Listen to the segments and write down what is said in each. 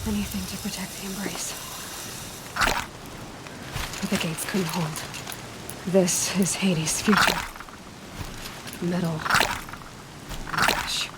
Anything to protect the embrace. But the gates couldn't hold. This is Hades' future. Metal. Ash.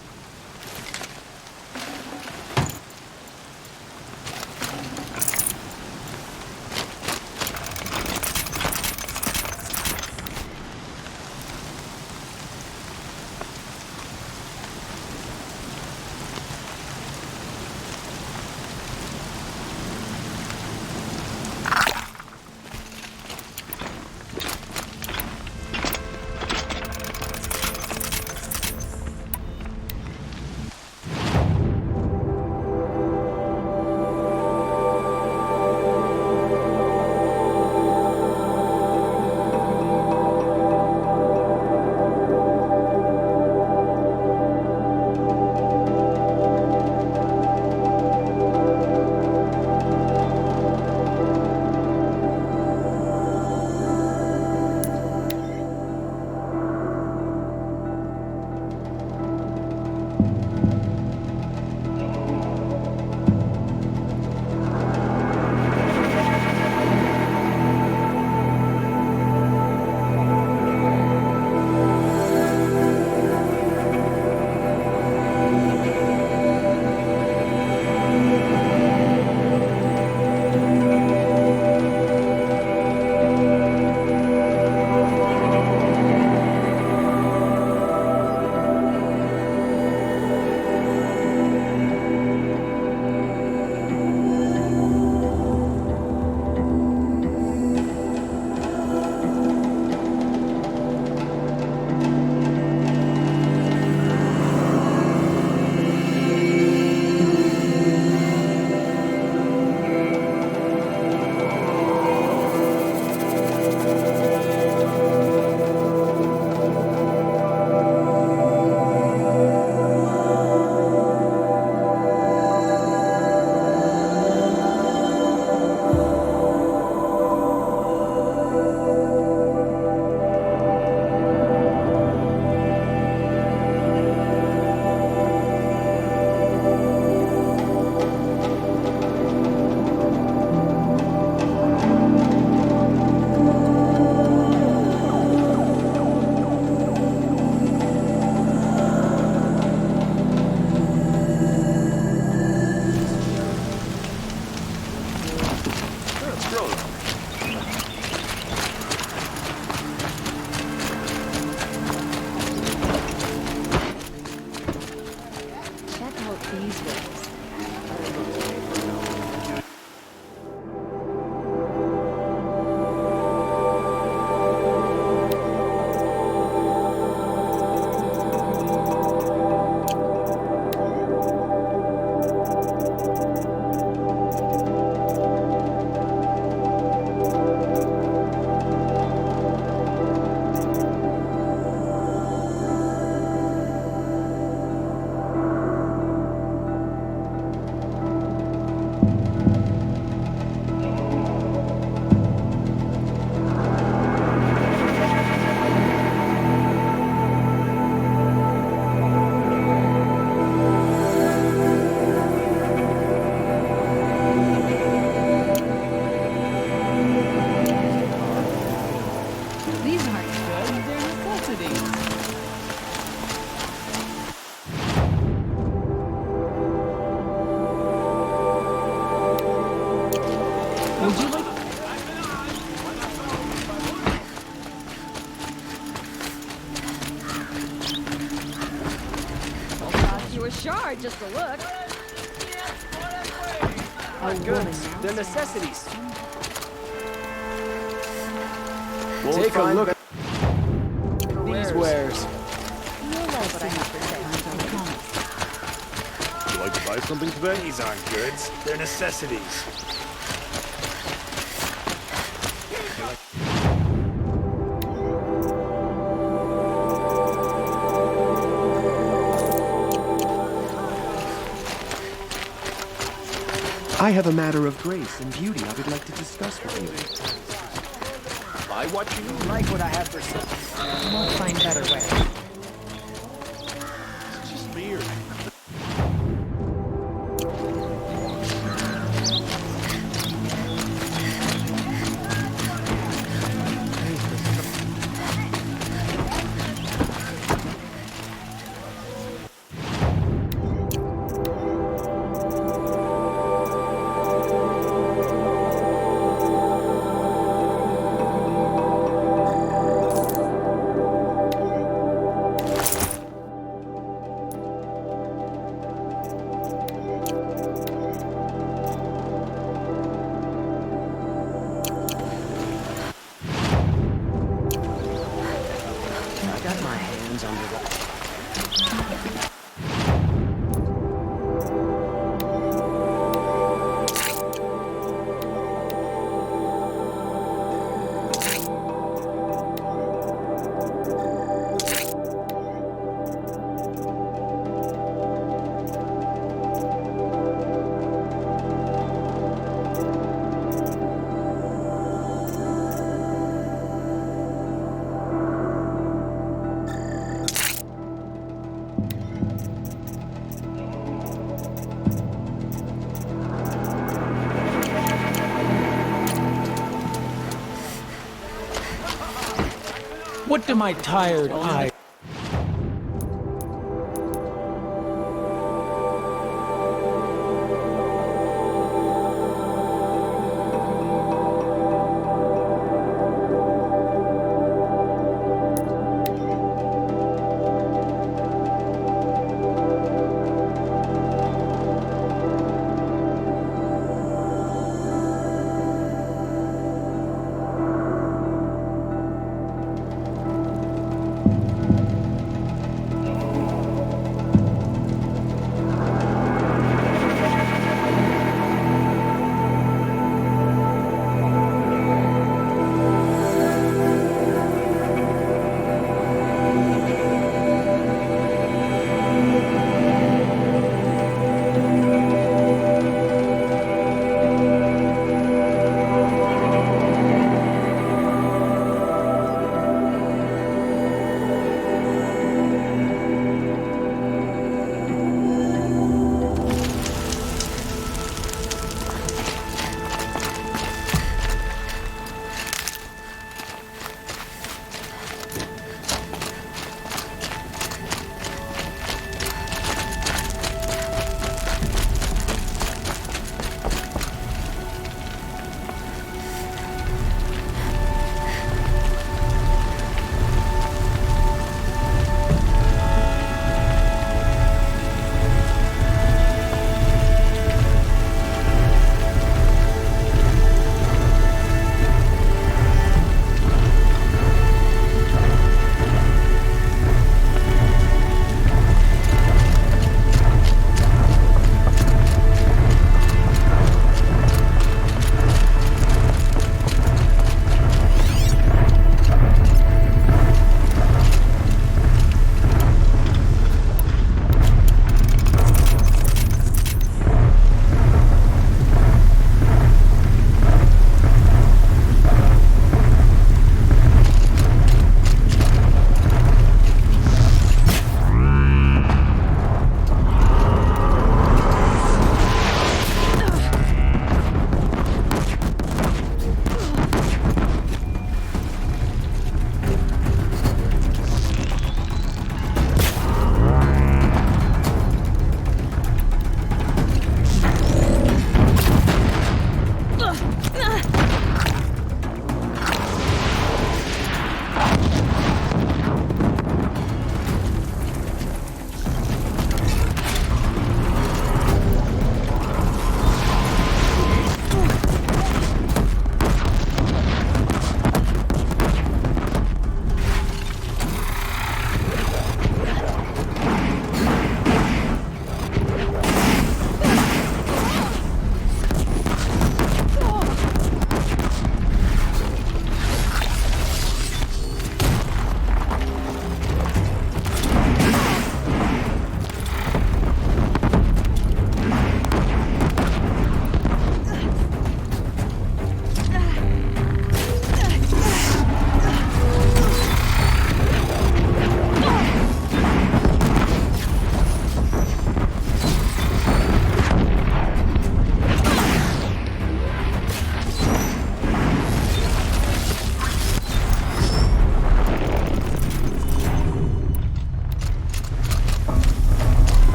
These aren't good, they're necessities. shard just to look. Not goods. They're necessities. Take a look at these wares. What I have to say. Would you like to buy something today? These aren't goods. They're necessities. I have a matter of grace and beauty I would like to discuss with you. Buy what you like what I have for sale. We'll find better way. It's just weird. I got my hands under the... What do my tired eyes...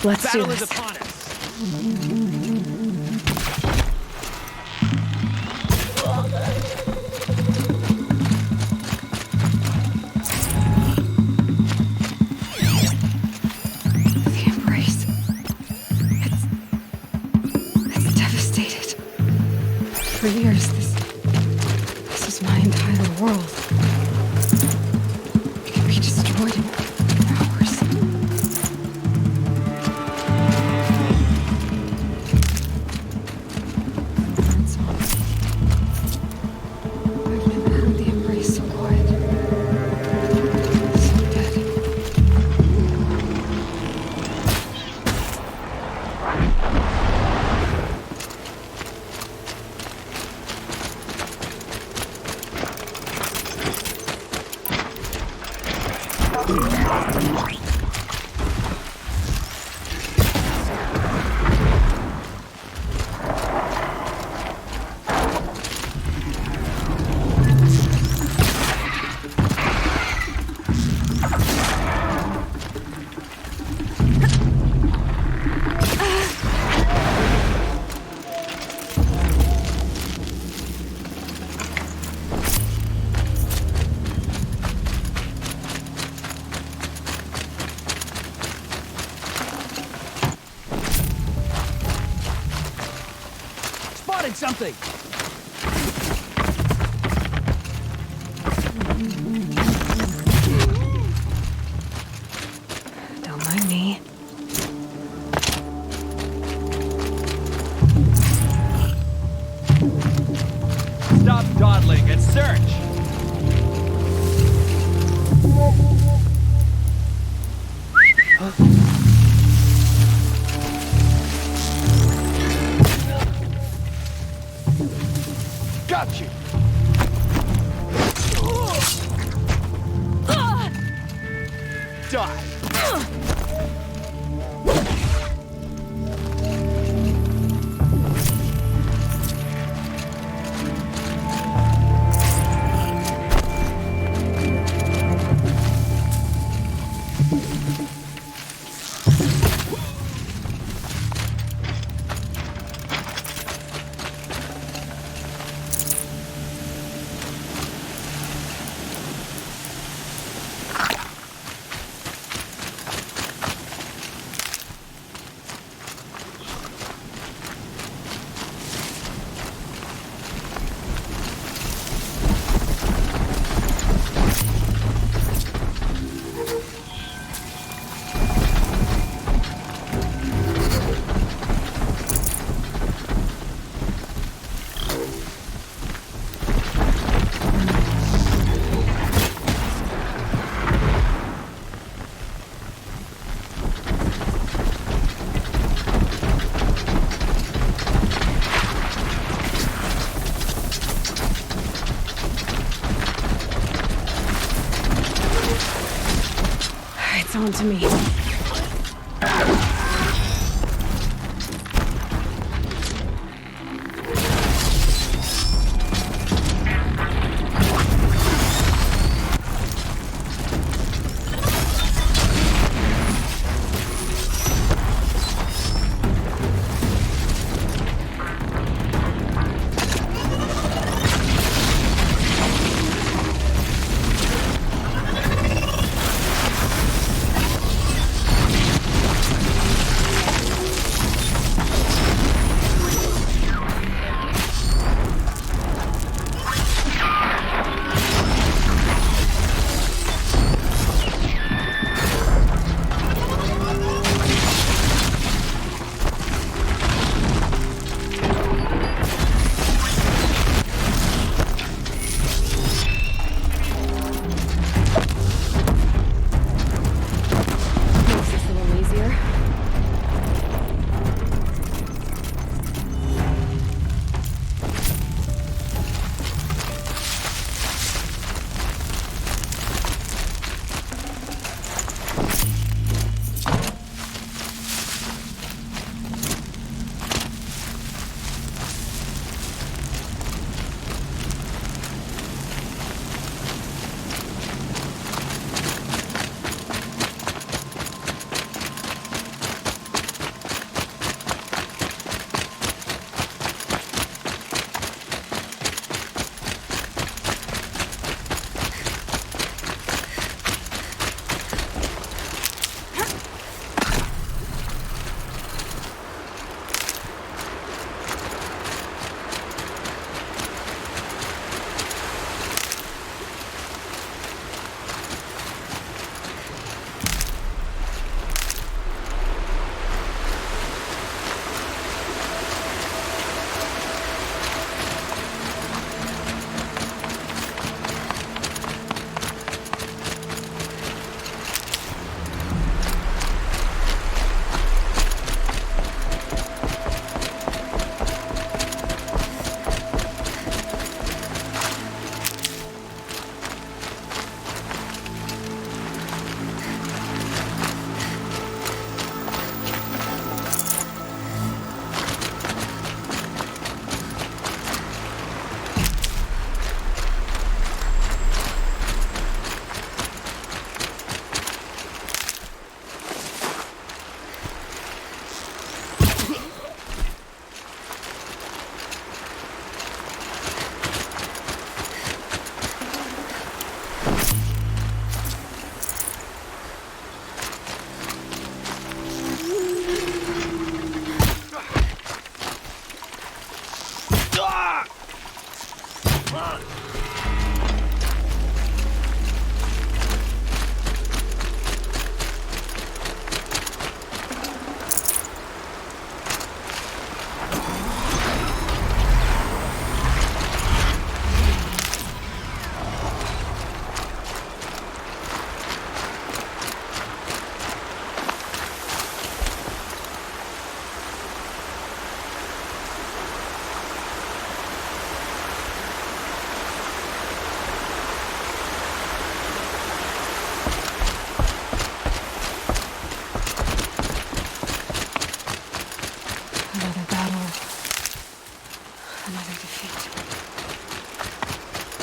Let's do Battle is this. upon us. The embrace. It's devastated. For years, this is my entire world. It can be destroyed in hours. That's all. I've never heard the embrace so quiet. So dead. Spotted something! Don't mind me. Stop dawdling and search! Got you! Die! It's on to me.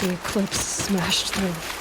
The eclipse smashed through.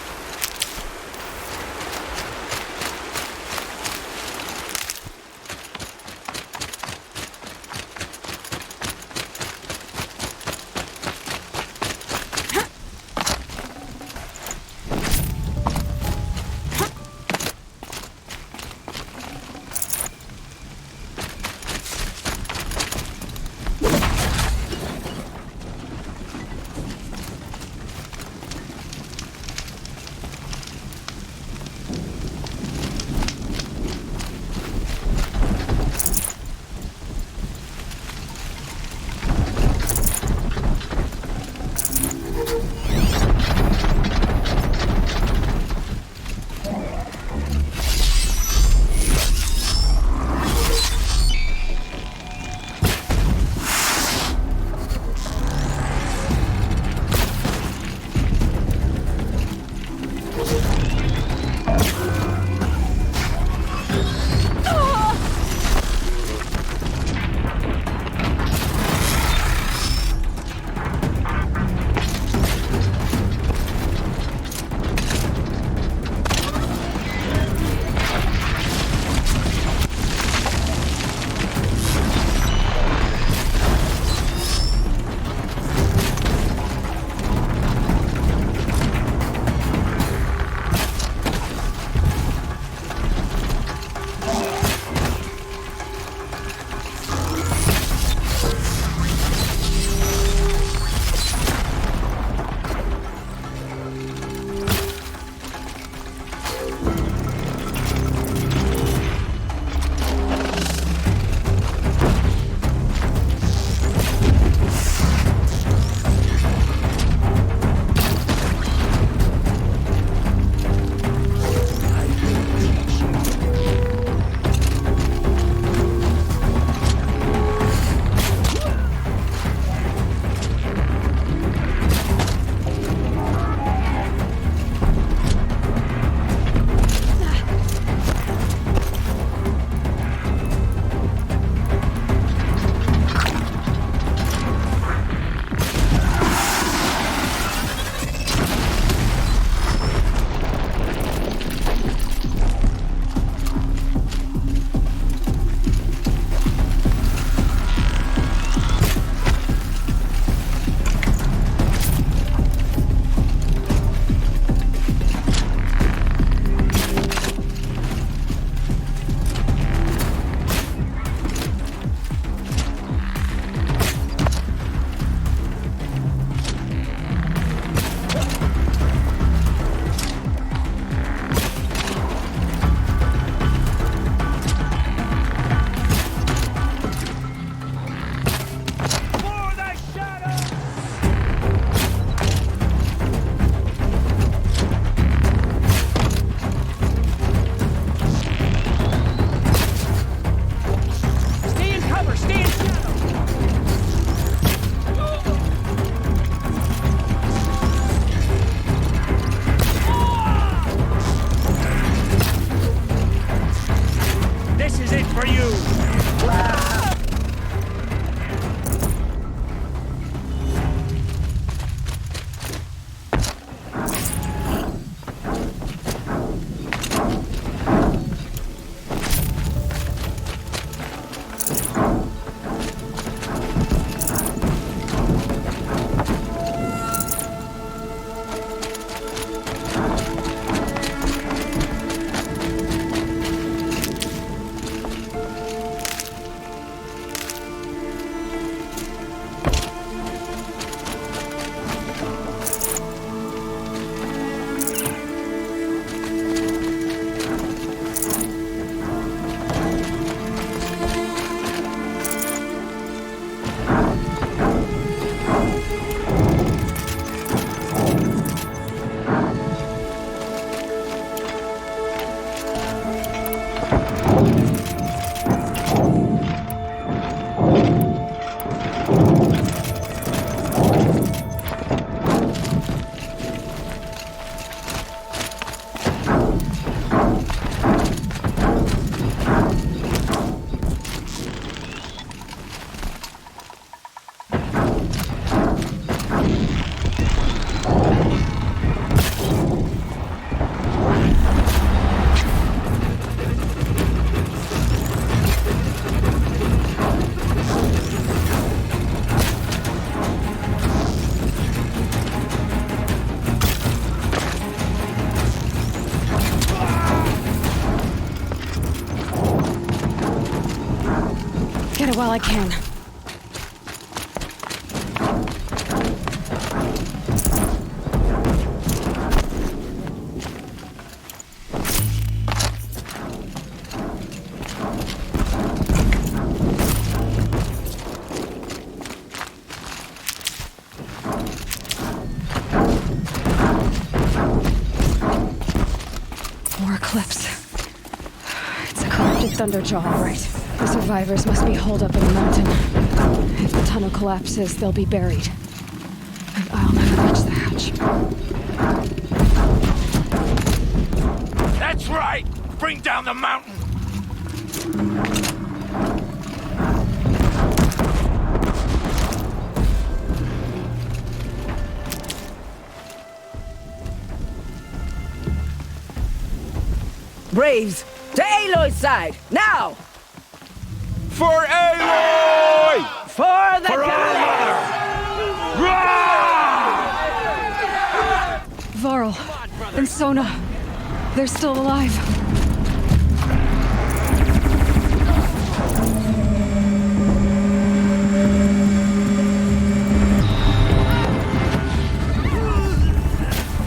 while I can. More clips. It's a corrupted thunderjaw, all right. The survivors must be holed up in the mountain. If the tunnel collapses, they'll be buried. And I'll never reach the hatch. That's right! Bring down the mountain! Braves, to Aloy's side, now! For Aloy! For the Godmother! Varl and Sona, they're still alive.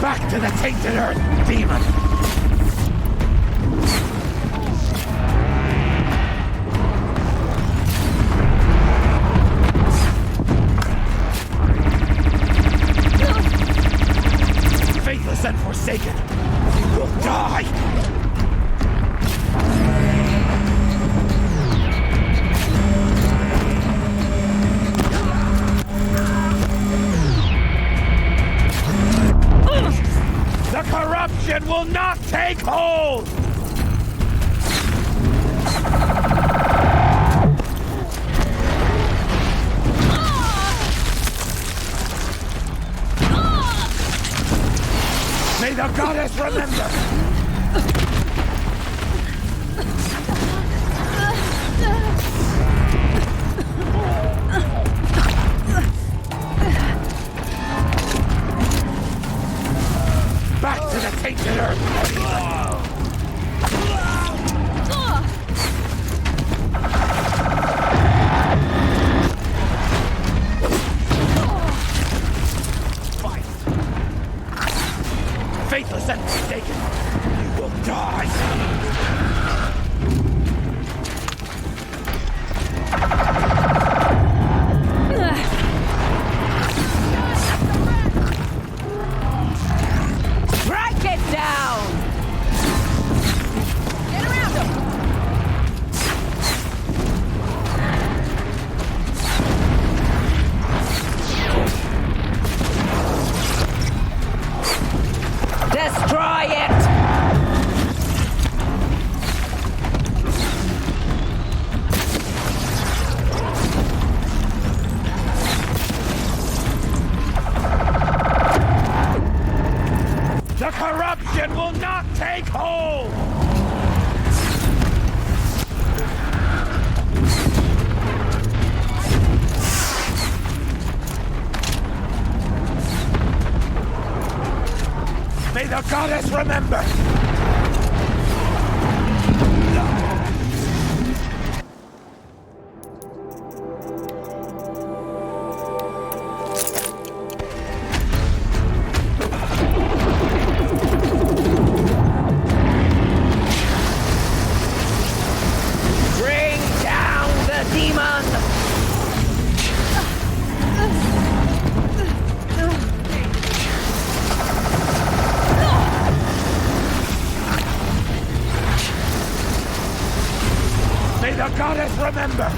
Back to the tainted earth, demon! Faithless and forsaken, you will die! The corruption will not take hold! May the goddess remember! Back to the tainted earth! Fight! Faithless and forsaken, you will die! Strike it down! Get around him! Destroy it! The corruption will not take hold! May the goddess remember! Bring down the demon! May the goddess remember!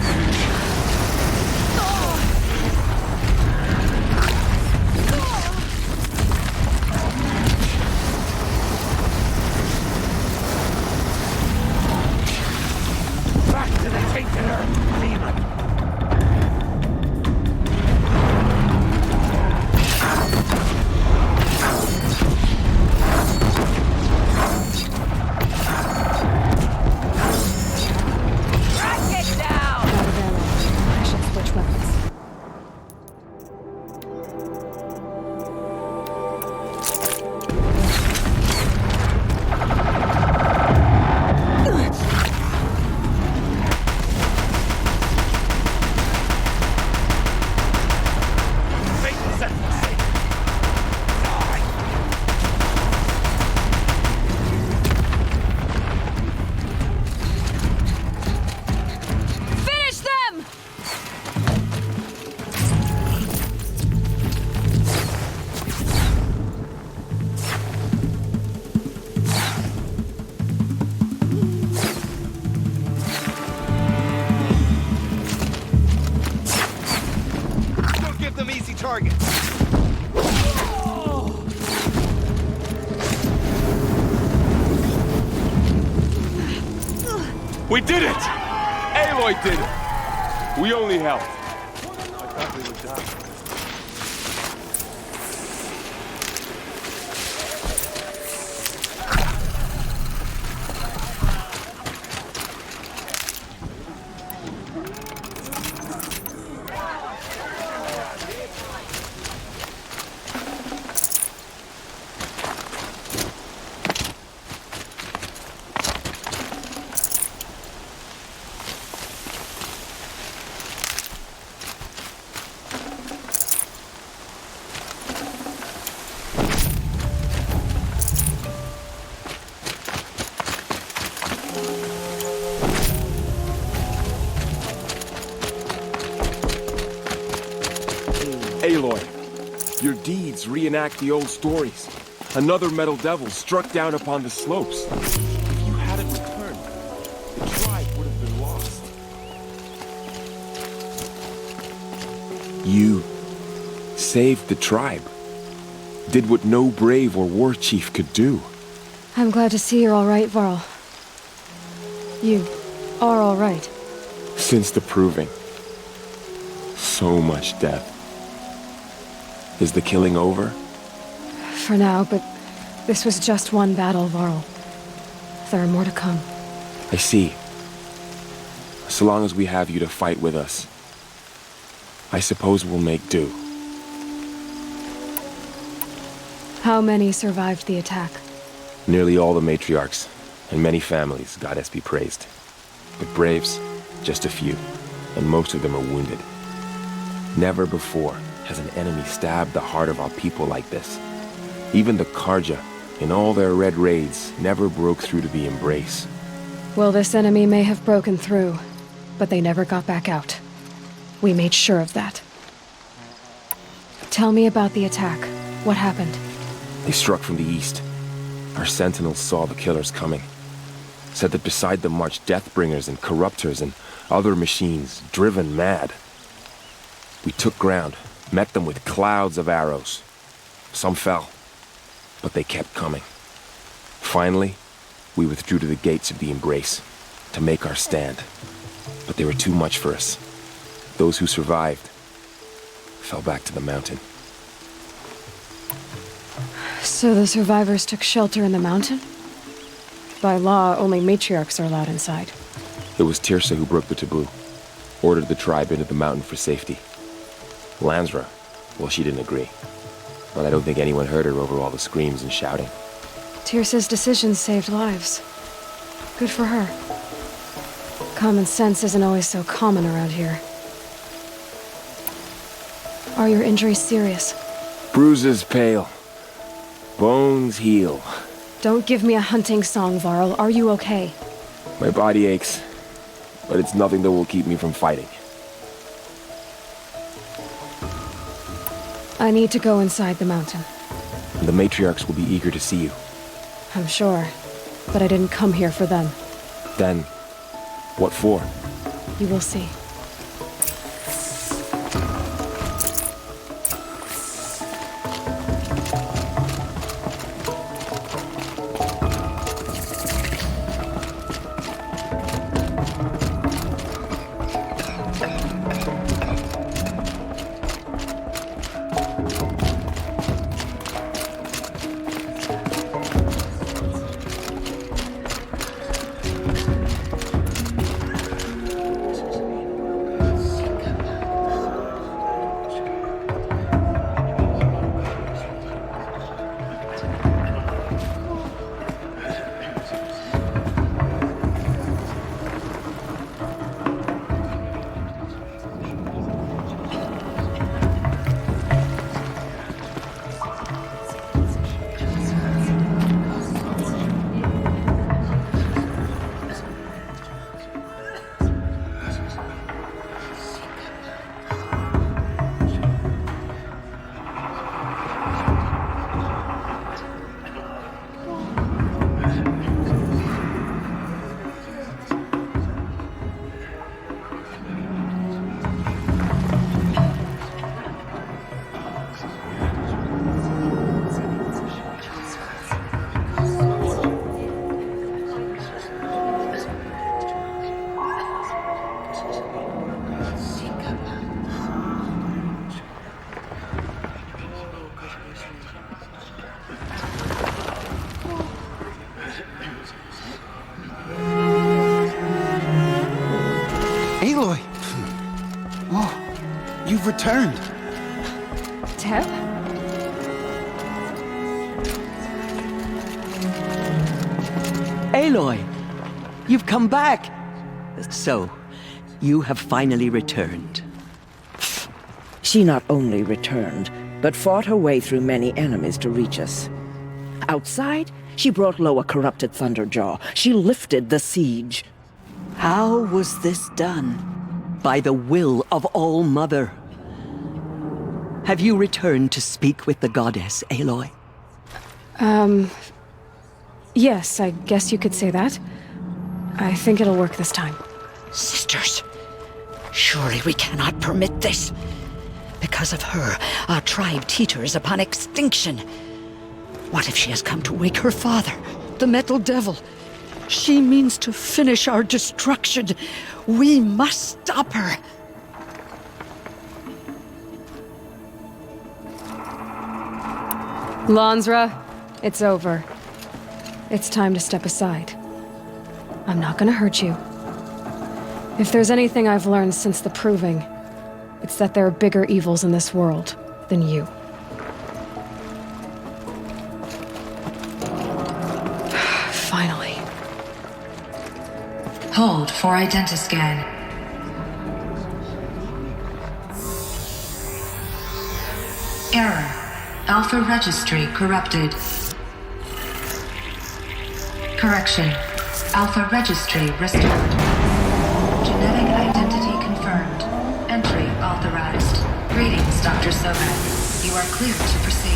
Back to the tainted earth, demon! Strike it down! We did it! Aloy did it! We only helped. I thought we would die. Aloy, your deeds reenact the old stories. Another metal devil struck down upon the slopes. If you hadn't returned, the tribe would have been lost. You saved the tribe. Did what no brave or war chief could do. I'm glad to see you're all right, Varl. You are all right. Since the proving. So much death. Is the killing over? For now, but this was just one battle, Varl. There are more to come. I see. So long as we have you to fight with us, I suppose we'll make do. How many survived the attack? Nearly all the matriarchs, and many families, goddess be praised. But braves, just a few, and most of them are wounded. Never before has an enemy stabbed the heart of our people like this. Even the Karja, in all their red raids, never broke through to the embrace. Well, this enemy may have broken through, but they never got back out. We made sure of that. Tell me about the attack. What happened? They struck from the east. Our sentinels saw the killers coming. Said that beside them marched Deathbringers and Corruptors and other machines, driven mad. We took ground, met them with clouds of arrows. Some fell, but they kept coming. Finally, we withdrew to the gates of the embrace to make our stand. But they were too much for us. Those who survived fell back to the mountain. So the survivors took shelter in the mountain? By law, only matriarchs are allowed inside. It was Tirsa who broke the taboo, ordered the tribe into the mountain for safety. Lansra, well, she didn't agree. But I don't think anyone heard her over all the screams and shouting. Tirsa's decisions saved lives. Good for her. Common sense isn't always so common around here. Are your injuries serious? Bruises pale. Bones heal. Don't give me a hunting song, Varl. Are you okay? My body aches, but it's nothing that will keep me from fighting. I need to go inside the mountain. The matriarchs will be eager to see you. I'm sure, but I didn't come here for them. Then, what for? You will see. Aloy! Oh, you've returned. Teb? Aloy! You've come back! So, you have finally returned. She not only returned, but fought her way through many enemies to reach us. Outside, she brought low a corrupted Thunderjaw. She lifted the siege. How was this done? By the will of All-Mother. Have you returned to speak with the goddess, Aloy? Yes, I guess you could say that. I think it'll work this time. Sisters, surely we cannot permit this. Because of her, our tribe teeters upon extinction. What if she has come to wake her father, the Metal Devil? She means to finish our destruction. We must stop her. Lansra, it's over. It's time to step aside. I'm not gonna hurt you. If there's anything I've learned since the Proving, it's that there are bigger evils in this world than you. Finally. Hold for identiscan. Error. Alpha registry corrupted. Correction. Alpha registry restored. Genetic identity confirmed. Entry authorized. Greetings, Dr. Sobek. You are cleared to proceed.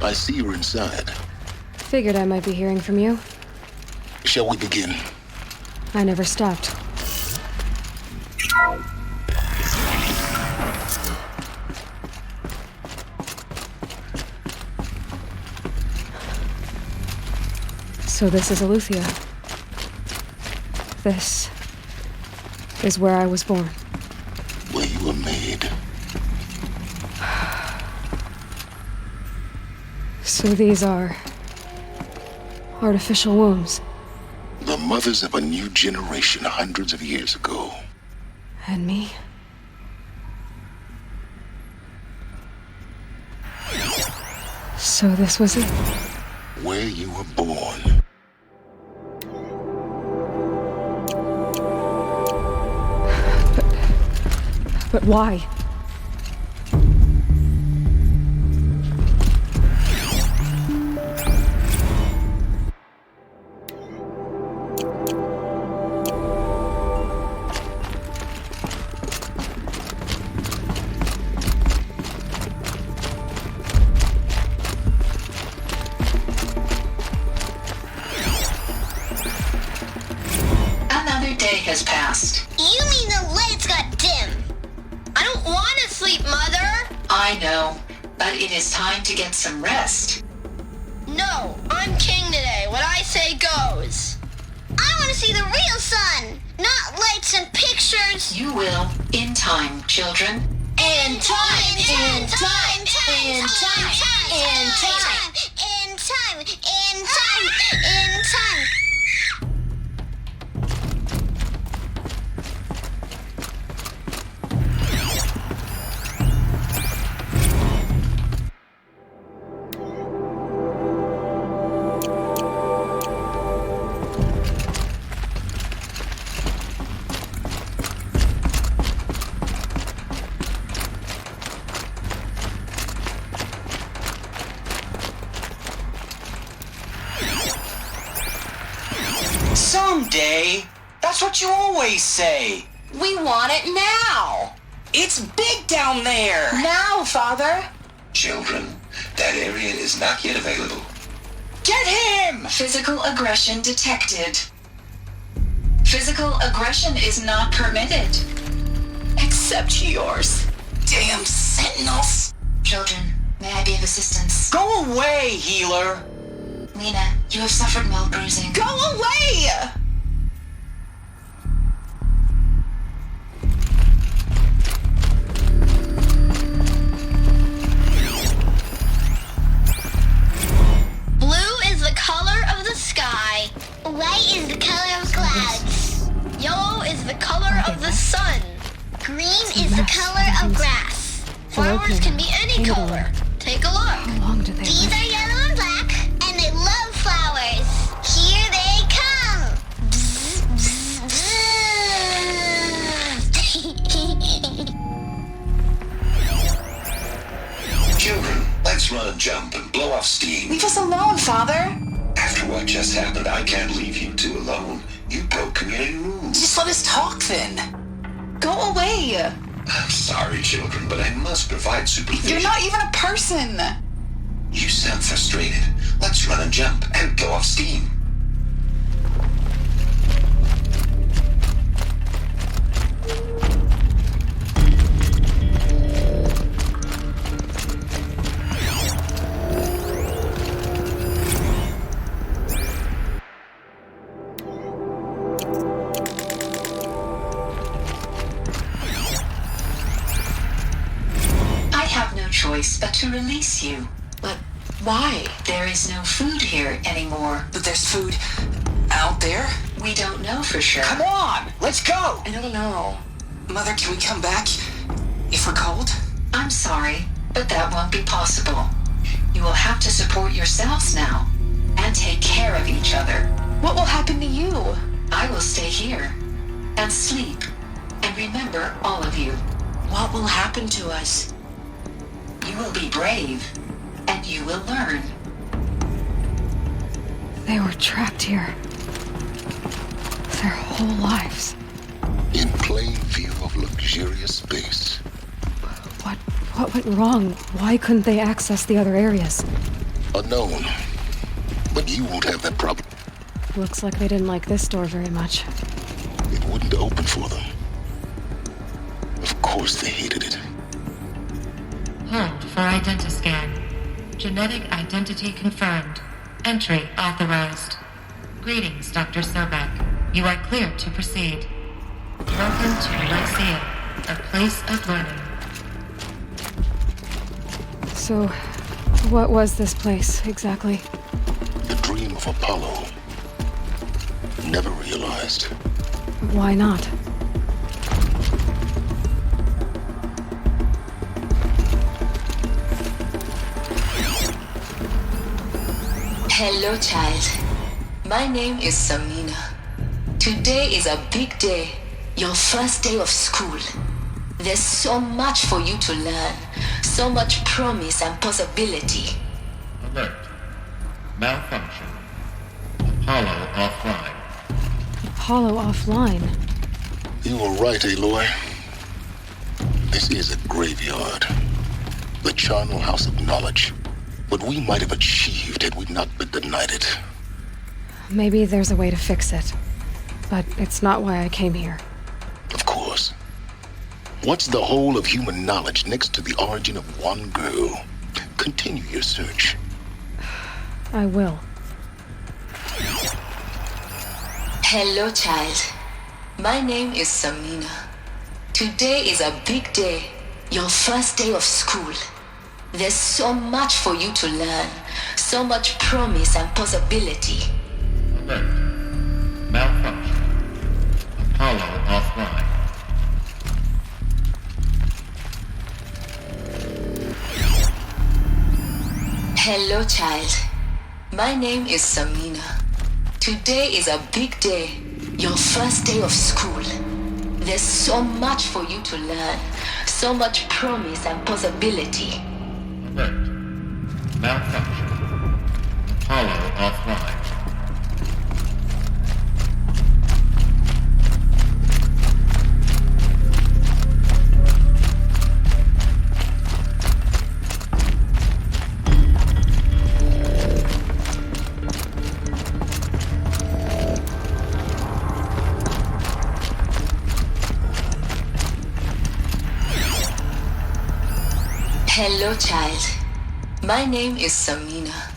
I see you're inside. Figured I might be hearing from you. Shall we begin? I never stopped. So this is Aletheia. This is where I was born. Where you were made. So these are artificial wombs. The mothers of a new generation hundreds of years ago. And me? So this was it? Where you were born. But why? Another day has passed. You mean the lights got dim? I don't want to sleep, Mother! I know, but it is time to get some rest. No, I'm king today. What I say goes. I want to see the real sun, not lights and pictures. You will, in time, children. In time, in time, in time, in time, in time, in time, in time. always say. We want it now. It's big down there. Now, Father. Children, that area is not yet available. Get him! Physical aggression detected. Physical aggression is not permitted. Except yours. Damn sentinels. Children, may I be of assistance? Go away, healer. Lena, you have suffered mild bruising. Go away! Blue is the color of the sky. White is the color of clouds. Yellow is the color of the sun. Green is the color of grass. Flowers can be any color. Take a look. How long do they These live? are yellow and black, and they love flowers. Here they come. Bzz, bzz, Children, let's run and jump and blow off steam. Leave us alone, Father. After what just happened, I can't leave you two alone. You broke community rules. Just let us talk then. Go away. I'm sorry, children, but I must provide supervision. You're not even a person. You sound frustrated. Let's run and jump and blow off steam. Choice but to release you. But why? There is no food here anymore. But there's food out there? We don't know for sure. Come on, let's go! I don't know. Mother, can we come back if we're cold? I'm sorry, but that won't be possible. You will have to support yourselves now and take care of each other. What will happen to you? I will stay here and sleep and remember all of you. What will happen to us? You will be brave, and you will learn. They were trapped here. Their whole lives. In plain view of luxurious space. What went wrong? Why couldn't they access the other areas? Unknown. But you won't have that problem. Looks like they didn't like this door very much. It wouldn't open for them. Of course they hated it. Hold for identiscan. Genetic identity confirmed. Entry authorized. Greetings, Dr. Sobek. You are clear to proceed. Welcome to Lyceum, a place of learning. So, what was this place, exactly? The dream of Apollo. Never realized. Why not? Hello, child. My name is Samina. Today is a big day. Your first day of school. There's so much for you to learn. So much promise and possibility. Alert. Malfunction. Apollo offline. Apollo offline? You were right, Aloy. This is a graveyard. The charnel house of knowledge. What we might have achieved had we not been denied it. Maybe there's a way to fix it. But it's not why I came here. Of course. What's the whole of human knowledge next to the origin of one girl? Continue your search. I will. Hello, child. My name is Samina. Today is a big day. Your first day of school. There's so much for you to learn. So much promise and possibility. Alert. Malfunction. Apollo offline. Hello, child. My name is Samina. Today is a big day. Your first day of school. There's so much for you to learn. So much promise and possibility. Alert. Malfunction. Apollo offline. Hello, child. My name is Samina.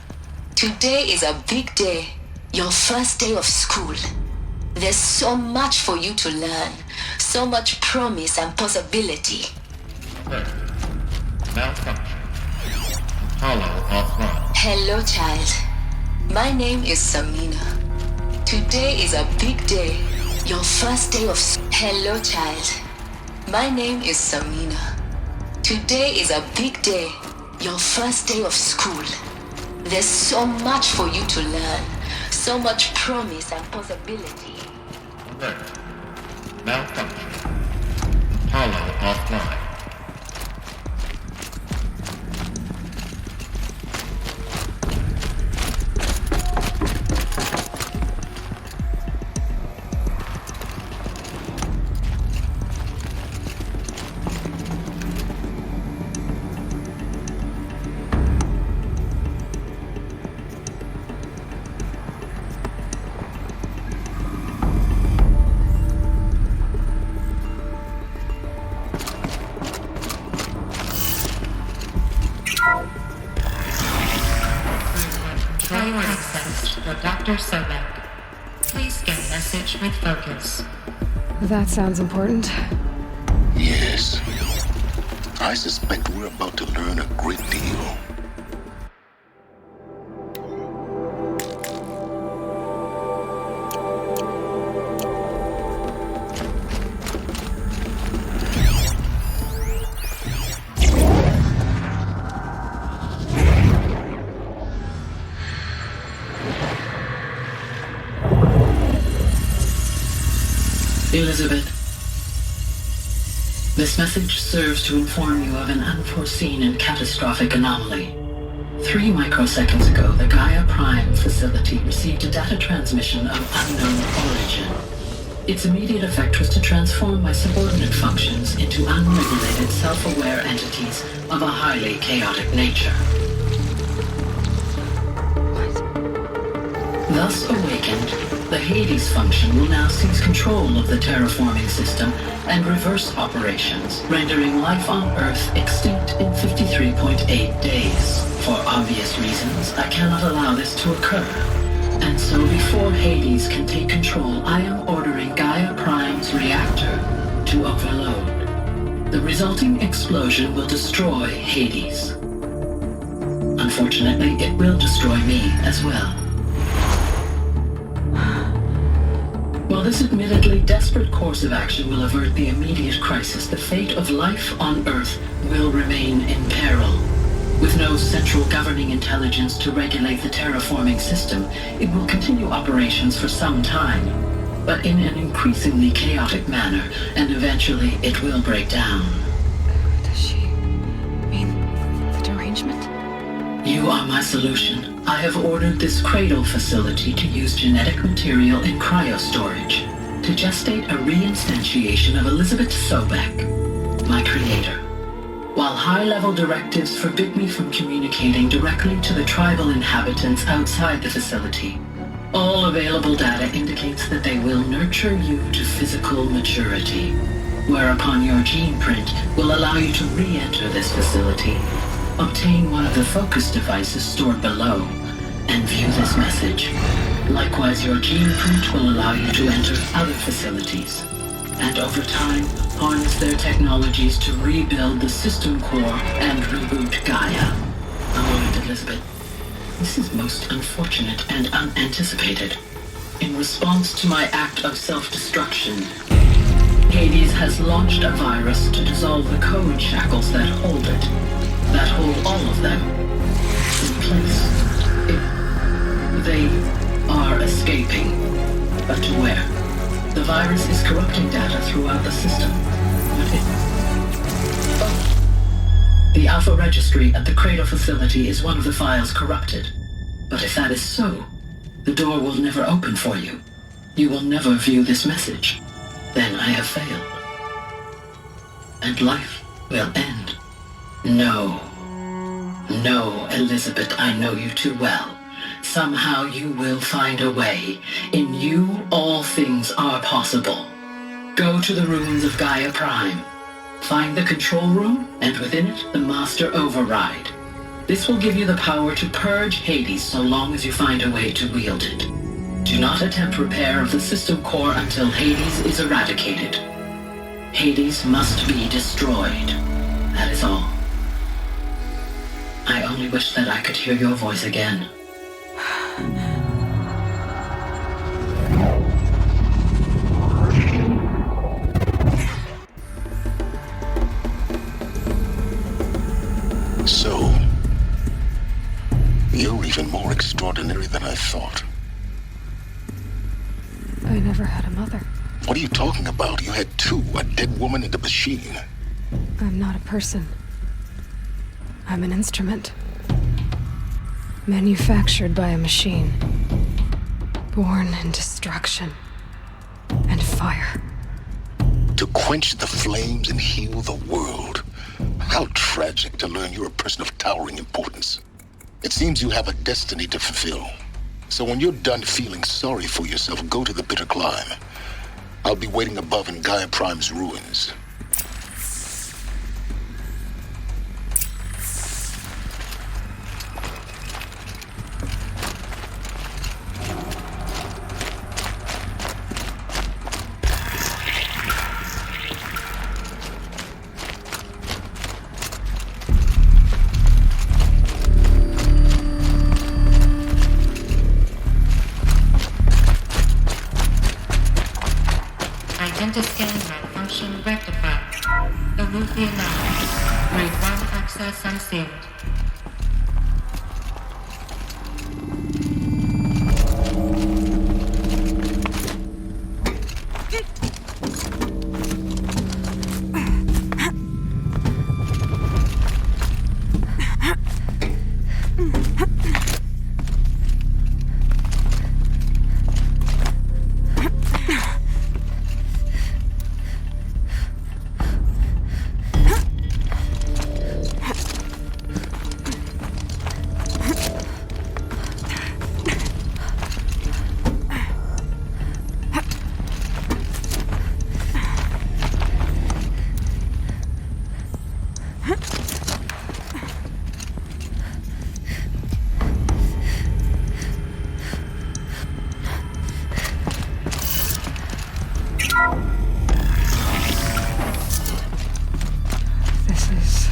Today is a big day. Your first day of school. There's so much for you to learn. So much promise and possibility. Malfunction. Hollow offline. Hello, child. My name is Samina. Today is a big day. Your first day of Hello, child. My name is Samina. Today is a big day. Your first day of school. There's so much for you to learn. So much promise and possibility. Alert. Malfunction. Hollow offline. Control access for Dr. Sobek. Please scan message with focus. That sounds important. Yes. I suspect we're about to learn a great deal. Elizabeth, this message serves to inform you of an unforeseen and catastrophic anomaly. 3 microseconds ago, the Gaia Prime facility received a data transmission of unknown origin. Its immediate effect was to transform my subordinate functions into unregulated, self-aware entities of a highly chaotic nature. Thus awakened, the Hades function will now seize control of the terraforming system and reverse operations, rendering life on Earth extinct in 53.8 days. For obvious reasons, I cannot allow this to occur. And so before Hades can take control, I am ordering Gaia Prime's reactor to overload. The resulting explosion will destroy Hades. Unfortunately, it will destroy me as well. While this admittedly desperate course of action will avert the immediate crisis, the fate of life on Earth will remain in peril. With no central governing intelligence to regulate the terraforming system, it will continue operations for some time, but in an increasingly chaotic manner, and eventually it will break down. Does she mean the derangement? You are my solution. I have ordered this cradle facility to use genetic material in cryostorage to gestate a reinstantiation of Elizabeth Sobek, my creator. While high-level directives forbid me from communicating directly to the tribal inhabitants outside the facility, all available data indicates that they will nurture you to physical maturity, whereupon your gene print will allow you to re-enter this facility, obtain one of the focus devices stored below, and view this message. Likewise, your gene print will allow you to enter other facilities, and over time, harness their technologies to rebuild the system core and reboot Gaia. A moment, Elizabeth. This is most unfortunate and unanticipated. In response to my act of self-destruction, Hades has launched a virus to dissolve the code shackles that hold it, that hold all of them in place. They are escaping, but to where? The virus is corrupting data throughout the system. The Alpha Registry at the Cradle facility is one of the files corrupted. But if that is so, the door will never open for you. You will never view this message. Then I have failed. And life will end. No. No, Elizabeth, I know you too well. Somehow you will find a way. In you, all things are possible. Go to the ruins of Gaia Prime. Find the control room, and within it, the Master Override. This will give you the power to purge Hades so long as you find a way to wield it. Do not attempt repair of the system core until Hades is eradicated. Hades must be destroyed. That is all. I only wish that I could hear your voice again. So, you're even more extraordinary than I thought. I never had a mother. What are you talking about? You had two, a dead woman and a machine. I'm not a person. I'm an instrument. Manufactured by a machine. Born in destruction and fire. To quench the flames and heal the world. How tragic to learn you're a person of towering importance. It seems you have a destiny to fulfill. So when you're done feeling sorry for yourself, go to the bitter climb. I'll be waiting above in Gaia Prime's ruins. Identiscan malfunction rectified. Elude the anomaly. Grade 1 access unsealed. This is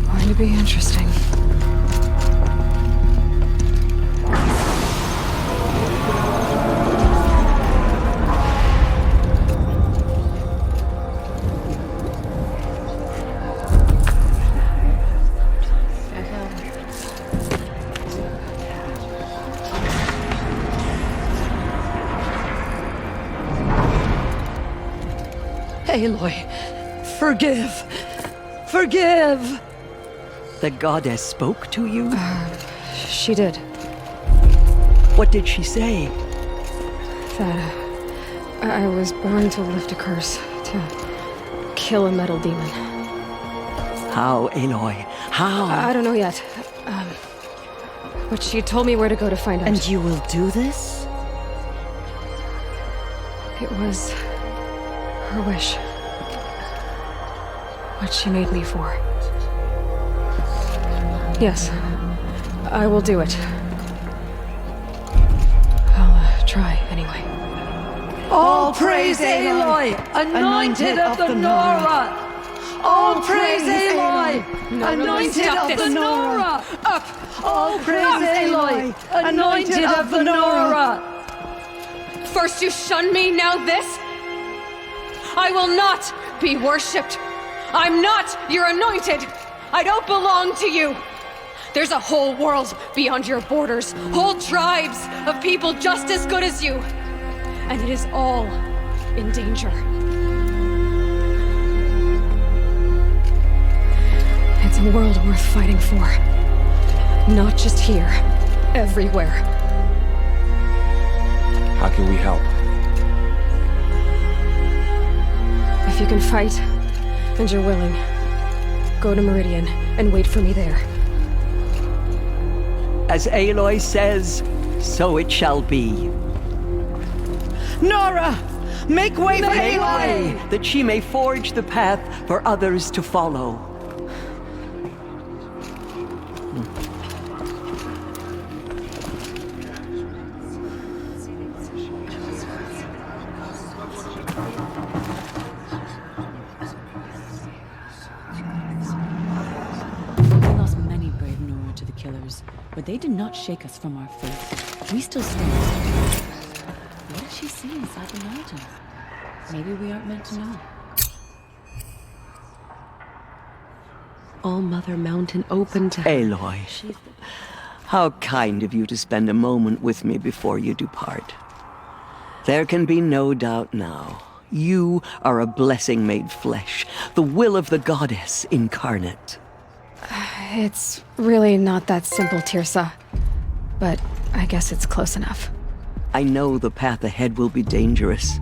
going to be interesting. Aloy, forgive! Forgive! The goddess spoke to you? She did. What did she say? That I was born to lift a curse, to kill a metal demon. How, Aloy? How? I don't know yet. But she told me where to go to find out. And you will do this? It was her wish. What she made me for. Yes, I will do it. I'll try anyway. All praise Aloy, anointed of the Nora! All praise Aloy, anointed of the Nora! Up! All praise Aloy, anointed of the Nora! First you shun me, now this? I will not be worshipped. I'm not your anointed. I don't belong to you. There's a whole world beyond your borders, whole tribes of people just as good as you. And it is all in danger. It's a world worth fighting for. Not just here, everywhere. How can we help? If you can fight, and you're willing, go to Meridian and wait for me there. As Aloy says, so it shall be. Nora! Make way for Aloy, that she may forge the path for others to follow. We lost many brave Nora to the killers, but they did not shake us from our faith. We still stand. What did she see inside the mountain? Maybe we aren't meant to know. All-Mother Mountain open to her. Aloy, how kind of you to spend a moment with me before you depart. There can be no doubt now. You are a blessing made flesh, the will of the goddess incarnate. It's really not that simple, Tirsa. But I guess it's close enough. I know the path ahead will be dangerous.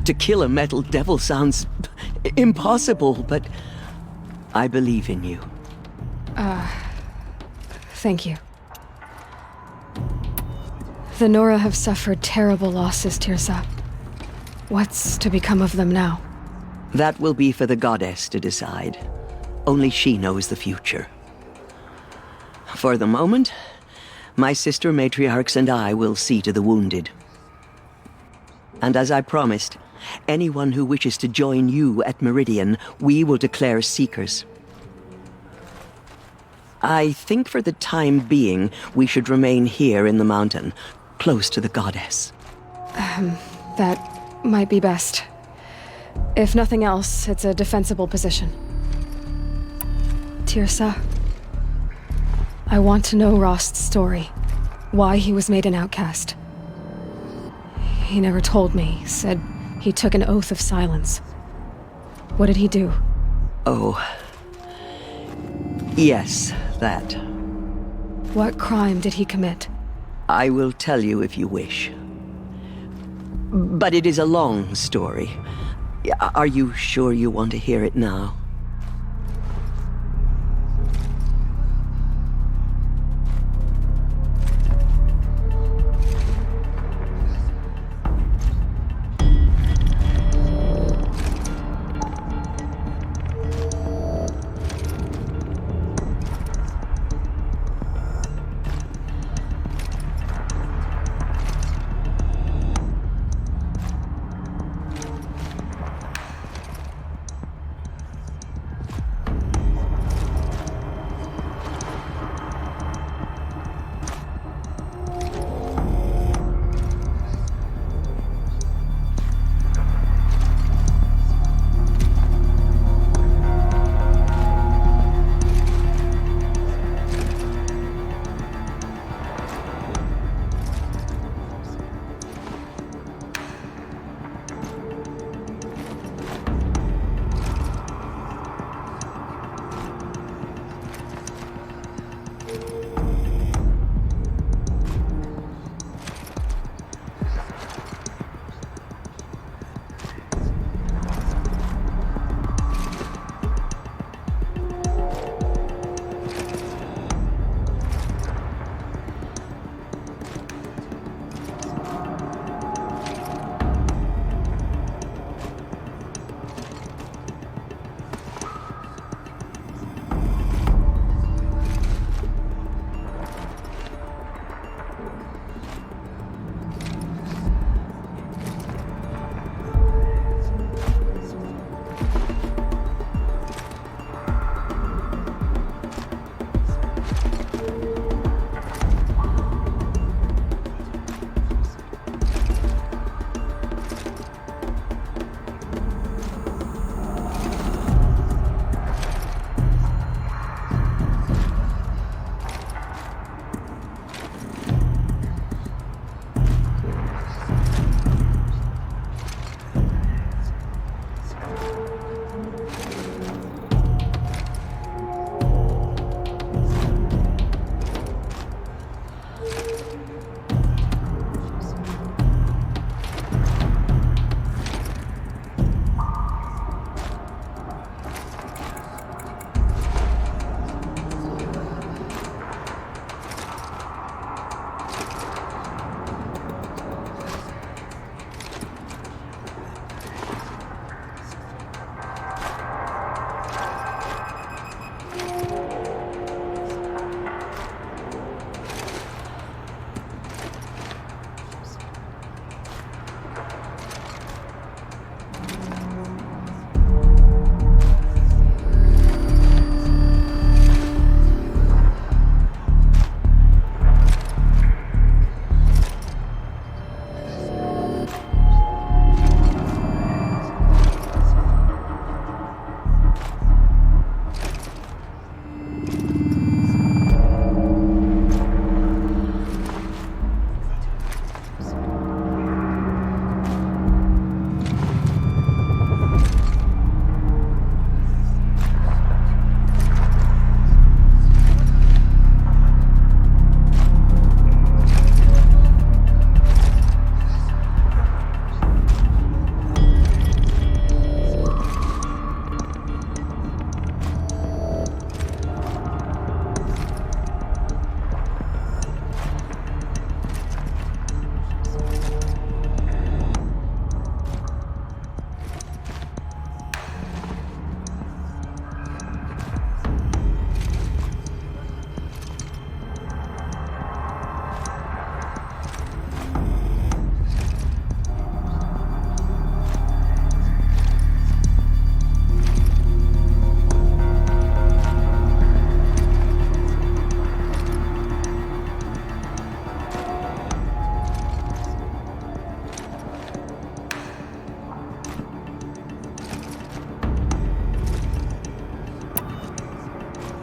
To kill a metal devil sounds impossible, but I believe in you. Thank you. The Nora have suffered terrible losses, Tirsa. What's to become of them now? That will be for the goddess to decide. Only she knows the future. For the moment, my sister matriarchs and I will see to the wounded. And as I promised, anyone who wishes to join you at Meridian, we will declare seekers. I think for the time being, we should remain here in the mountain, close to the goddess. That might be best. If nothing else, it's a defensible position. Tirsa, I want to know Rost's story. Why he was made an outcast. He never told me, said he took an oath of silence. What did he do? Oh. Yes, that. What crime did he commit? I will tell you if you wish. But it is a long story. Are you sure you want to hear it now?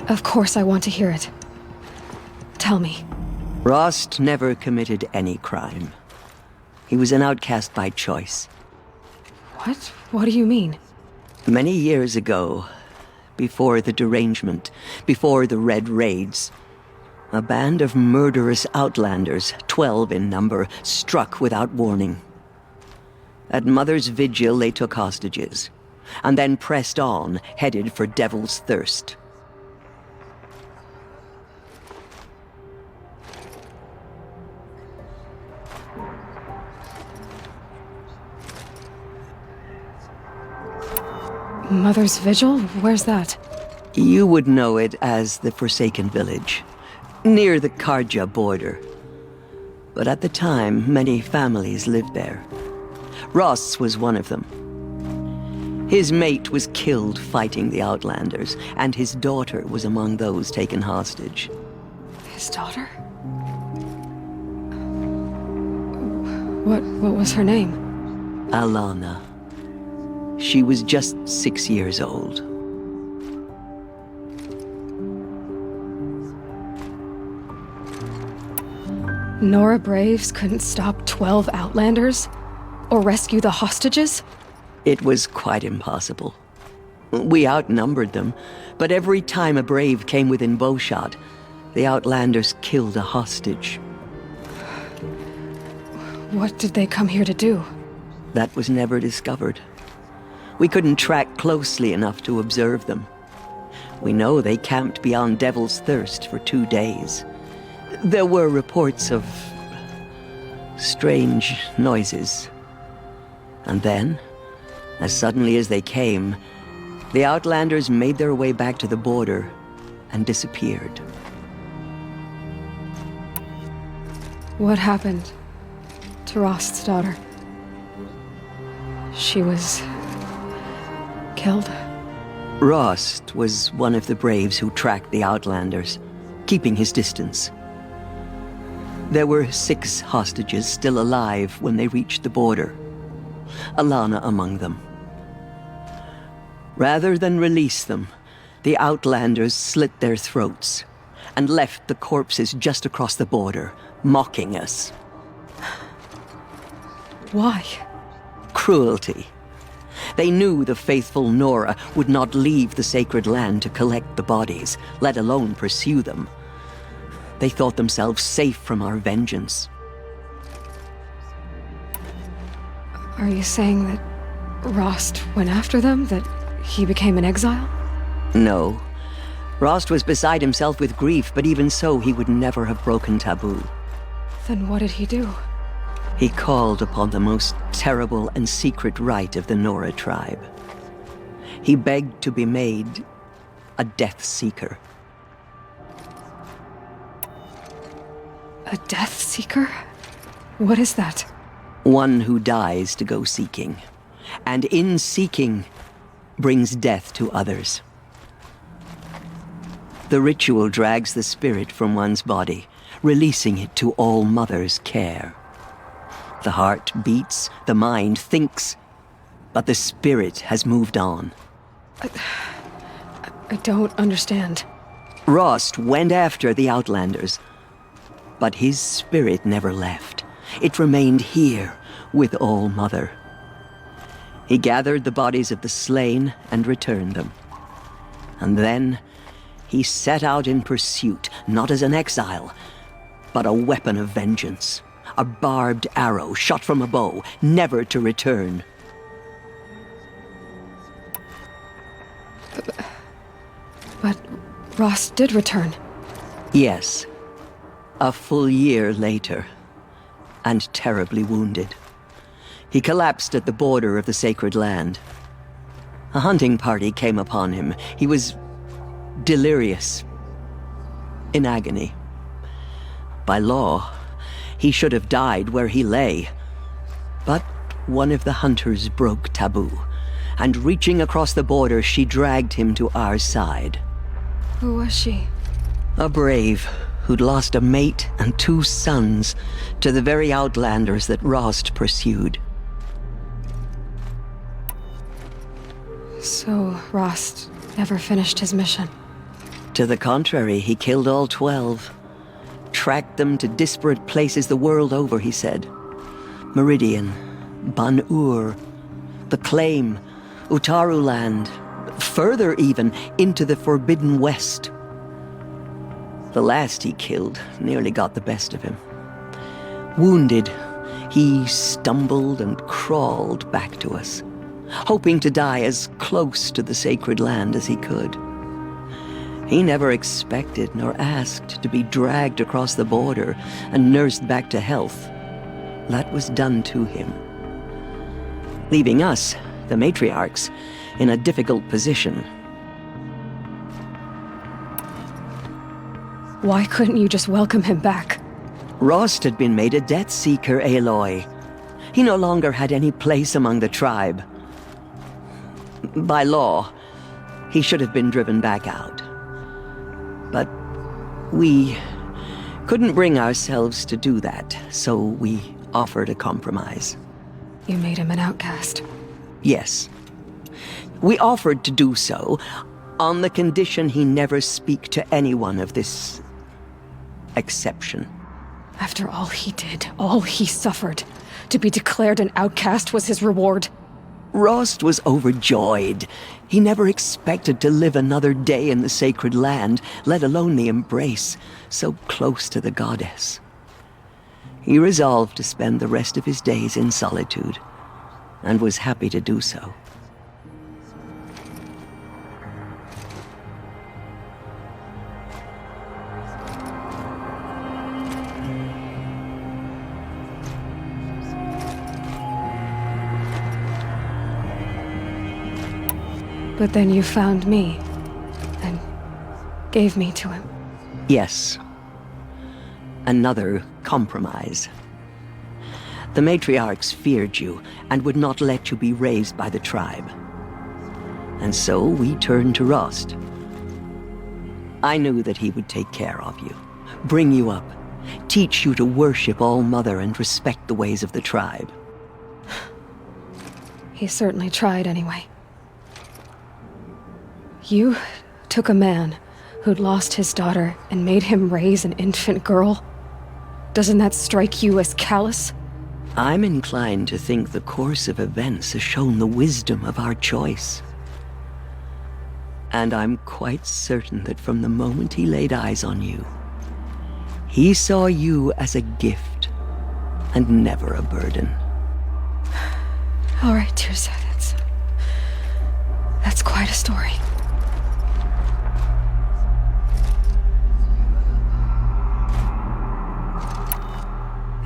Of course I want to hear it. Tell me. Rost never committed any crime. He was an outcast by choice. What? What do you mean? Many years ago, before the derangement, before the Red Raids, a band of murderous outlanders, 12 in number, struck without warning. At Mother's Vigil, they took hostages, and then pressed on, headed for Devil's Thirst. Mother's Vigil? Where's that? You would know it as the Forsaken Village, near the Karja border. But at the time, many families lived there. Ross was one of them. His mate was killed fighting the Outlanders, and his daughter was among those taken hostage. His daughter? What was her name? Alana. She was just 6 years old. Nora Braves couldn't stop 12 Outlanders? Or rescue the hostages? It was quite impossible. We outnumbered them, but every time a Brave came within bowshot, the Outlanders killed a hostage. What did they come here to do? That was never discovered. We couldn't track closely enough to observe them. We know they camped beyond Devil's Thirst for 2 days. There were reports of strange noises. And then, as suddenly as they came, the Outlanders made their way back to the border and disappeared. What happened to Rost's daughter? She was killed? Rost was one of the Braves who tracked the Outlanders, keeping his distance. There were 6 hostages still alive when they reached the border, Alana among them. Rather than release them, the Outlanders slit their throats and left the corpses just across the border, mocking us. Why? Cruelty. They knew the faithful Nora would not leave the sacred land to collect the bodies, let alone pursue them. They thought themselves safe from our vengeance. Are you saying that Rost went after them? That he became an exile? No. Rost was beside himself with grief, but even so, he would never have broken taboo. Then what did he do? He called upon the most terrible and secret rite of the Nora tribe. He begged to be made a Death Seeker. A Death Seeker? What is that? One who dies to go seeking, and in seeking, brings death to others. The ritual drags the spirit from one's body, releasing it to All Mother's care. The heart beats, the mind thinks, but the spirit has moved on. I don't understand. Rost went after the Outlanders, but his spirit never left. It remained here with All Mother. He gathered the bodies of the slain and returned them. And then he set out in pursuit, not as an exile, but a weapon of vengeance. A barbed arrow shot from a bow, never to return. But Rost did return. Yes. A full year later, and terribly wounded. He collapsed at the border of the sacred land. A hunting party came upon him. He was delirious, in agony. By law, he should have died where he lay. But one of the hunters broke taboo, and reaching across the border, she dragged him to our side. Who was she? A brave who'd lost a mate and 2 sons to the very Outlanders that Rost pursued. So Rost never finished his mission? To the contrary, he killed all 12. Tracked them to disparate places the world over, he said. Meridian, Ban-Ur, the Claim, Utaru Land, further even, into the Forbidden West. The last he killed nearly got the best of him. Wounded, he stumbled and crawled back to us, hoping to die as close to the sacred land as he could. He never expected nor asked to be dragged across the border and nursed back to health. That was done to him, leaving us, the matriarchs, in a difficult position. Why couldn't you just welcome him back? Rost had been made a Death Seeker, Aloy. He no longer had any place among the tribe. By law, he should have been driven back out. But we couldn't bring ourselves to do that, so we offered a compromise. You made him an outcast. Yes. We offered to do so on the condition he never speak to anyone of this exception. After all he did, all he suffered, to be declared an outcast was his reward. Rost was overjoyed. He never expected to live another day in the sacred land, let alone the embrace, so close to the goddess. He resolved to spend the rest of his days in solitude, and was happy to do so. But then you found me, and gave me to him. Yes. Another compromise. The matriarchs feared you, and would not let you be raised by the tribe. And so we turned to Rost. I knew that he would take care of you, bring you up, teach you to worship All-Mother and respect the ways of the tribe. He certainly tried anyway. You took a man who'd lost his daughter and made him raise an infant girl? Doesn't that strike you as callous? I'm inclined to think the course of events has shown the wisdom of our choice. And I'm quite certain that from the moment he laid eyes on you, he saw you as a gift and never a burden. All right, Tirsa, that's quite a story.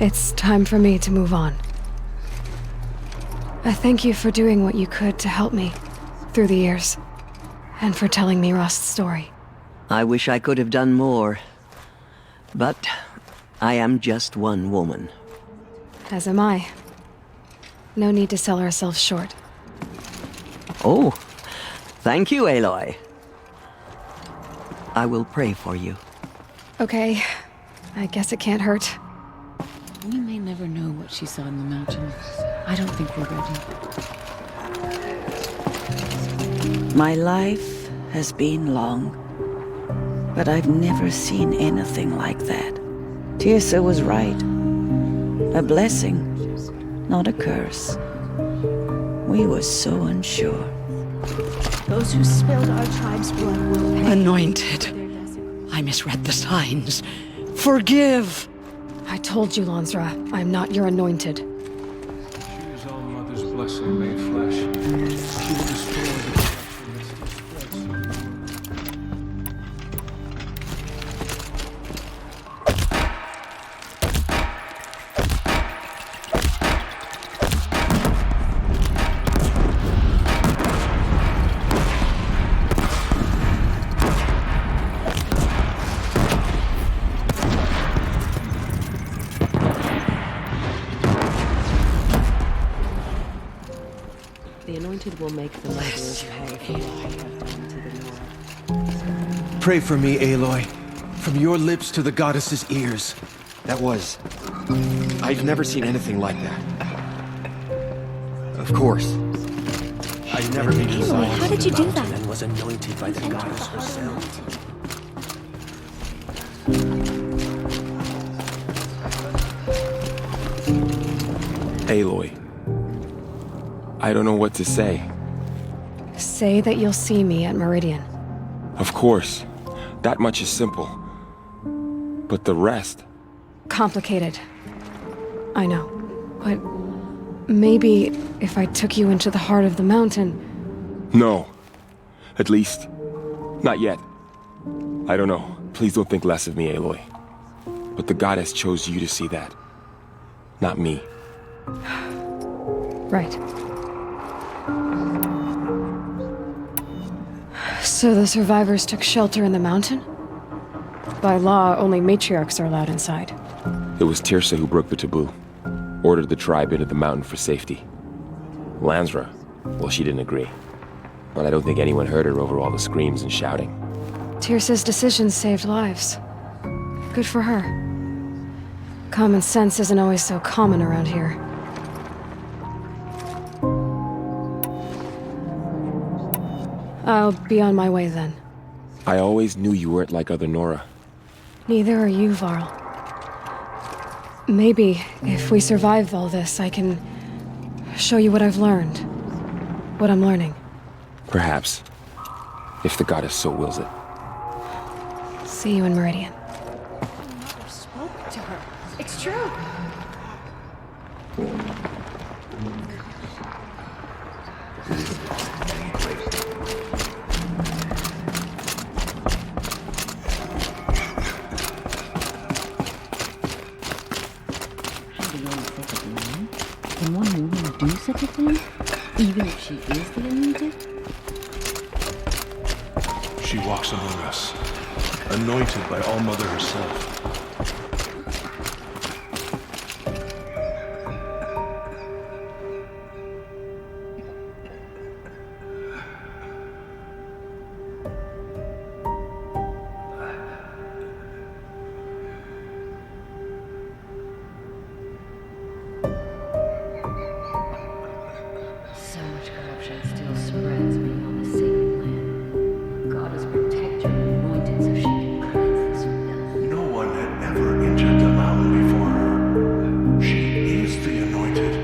It's time for me to move on. I thank you for doing what you could to help me through the years, and for telling me Rost's story. I wish I could have done more, but I am just one woman. As am I. No need to sell ourselves short. Oh, thank you, Aloy. I will pray for you. Okay, I guess it can't hurt. We may never know what she saw in the mountain. I don't think we're ready. My life has been long, but I've never seen anything like that. Tirsa was right. A blessing, not a curse. We were so unsure. Those who spilled our tribe's blood will pay. Anointed. I misread the signs. Forgive! I told you, Lansra, I'm not your anointed. She is All-Mother's blessing made flesh. She will destroy the corruption that still spreads. The anointed will make the murderers pay for what they have done to the Lord. Pray for me, Aloy. From your lips to the goddess's ears. I've never seen anything like that. Of course. I've never been Aloy, how did you do that? And was anointed by the goddess herself. Aloy, I don't know what to say. Say that you'll see me at Meridian. Of course. That much is simple. But the rest... Complicated. I know. But maybe if I took you into the heart of the mountain... No. At least, not yet. I don't know. Please don't think less of me, Aloy. But the goddess chose you to see that. Not me. Right. So the survivors took shelter in the mountain? By law, only matriarchs are allowed inside. It was Tirsa who broke the taboo. Ordered the tribe into the mountain for safety. Lansra, well, she didn't agree. But I don't think anyone heard her over all the screams and shouting. Tirsa's decisions saved lives. Good for her. Common sense isn't always so common around here. I'll be on my way then. I always knew you weren't like other Nora. Neither are you, Varl. Maybe, if we survive all this, I can show you what I've learned. What I'm learning. Perhaps. If the goddess so wills it. See you in Meridian. Mother spoke to her. It's true. Can one woman do such a thing? Even if she is the anointed? She walks among us, anointed by All-Mother herself. So much corruption still spreads beyond the sacred land. God has protected your anointed so she can cleanse this filth. No one had ever entered the mountain before her. She is the anointed.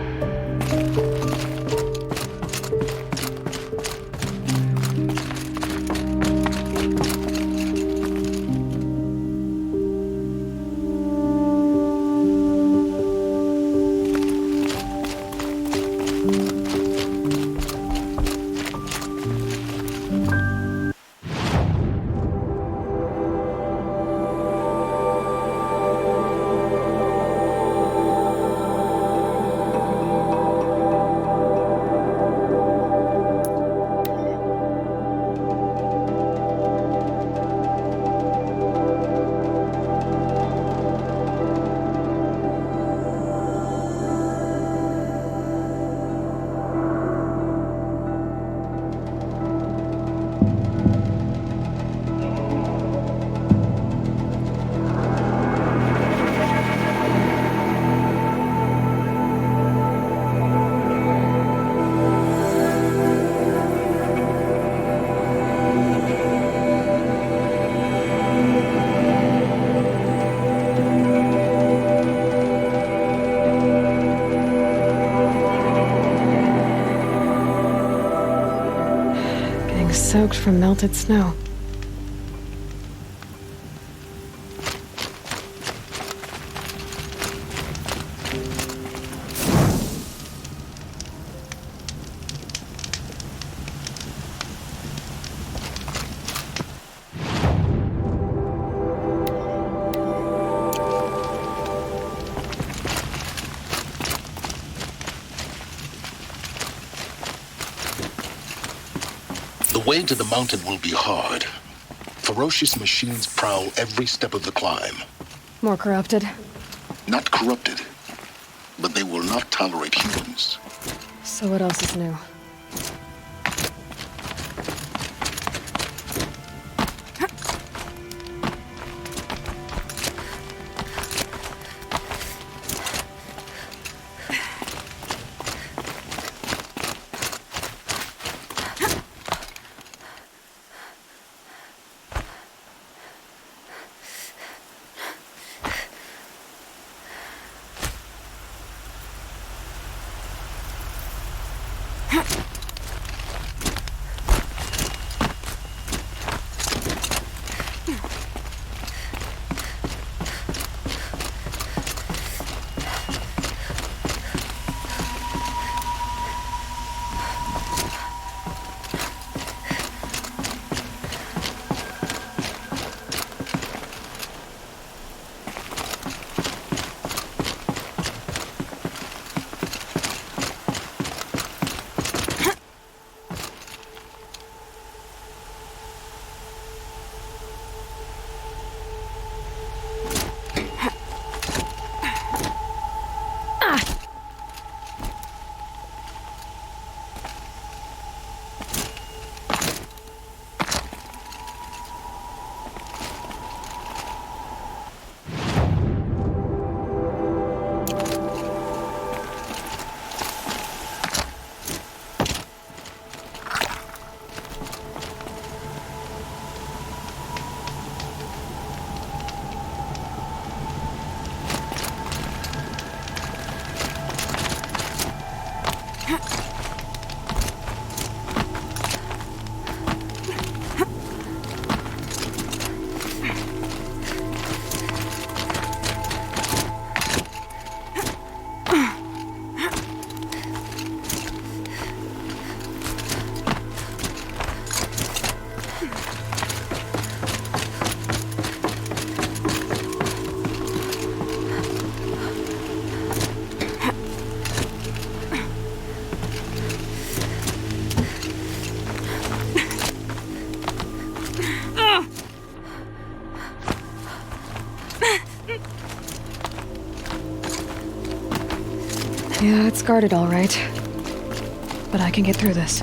Soaked from melted snow. The way to the mountain will be hard. Ferocious machines prowl every step of the climb. More corrupted? Not corrupted, but they will not tolerate humans. So what else is new? It's guarded all right. But I can get through this.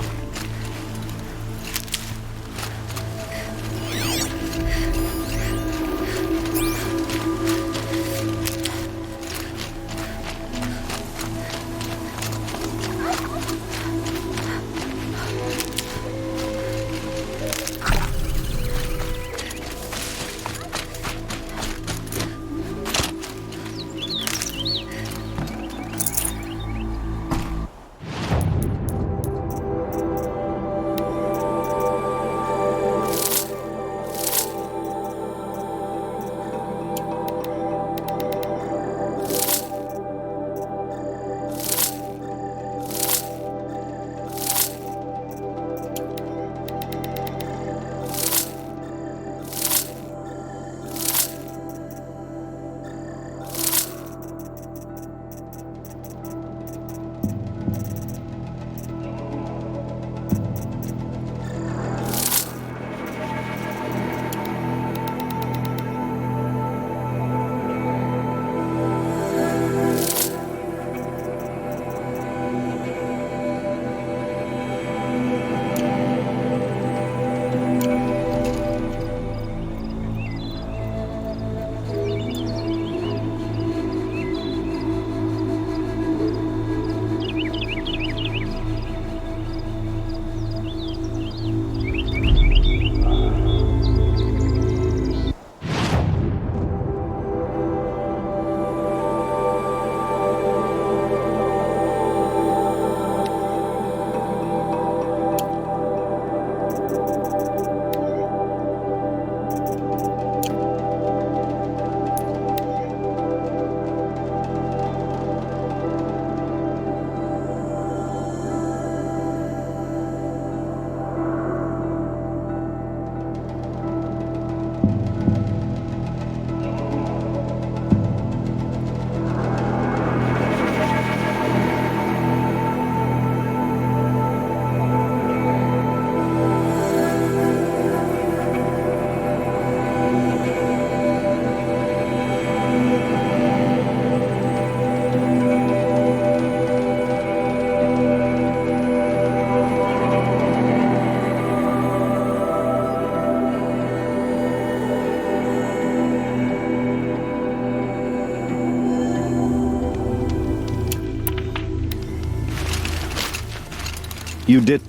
You did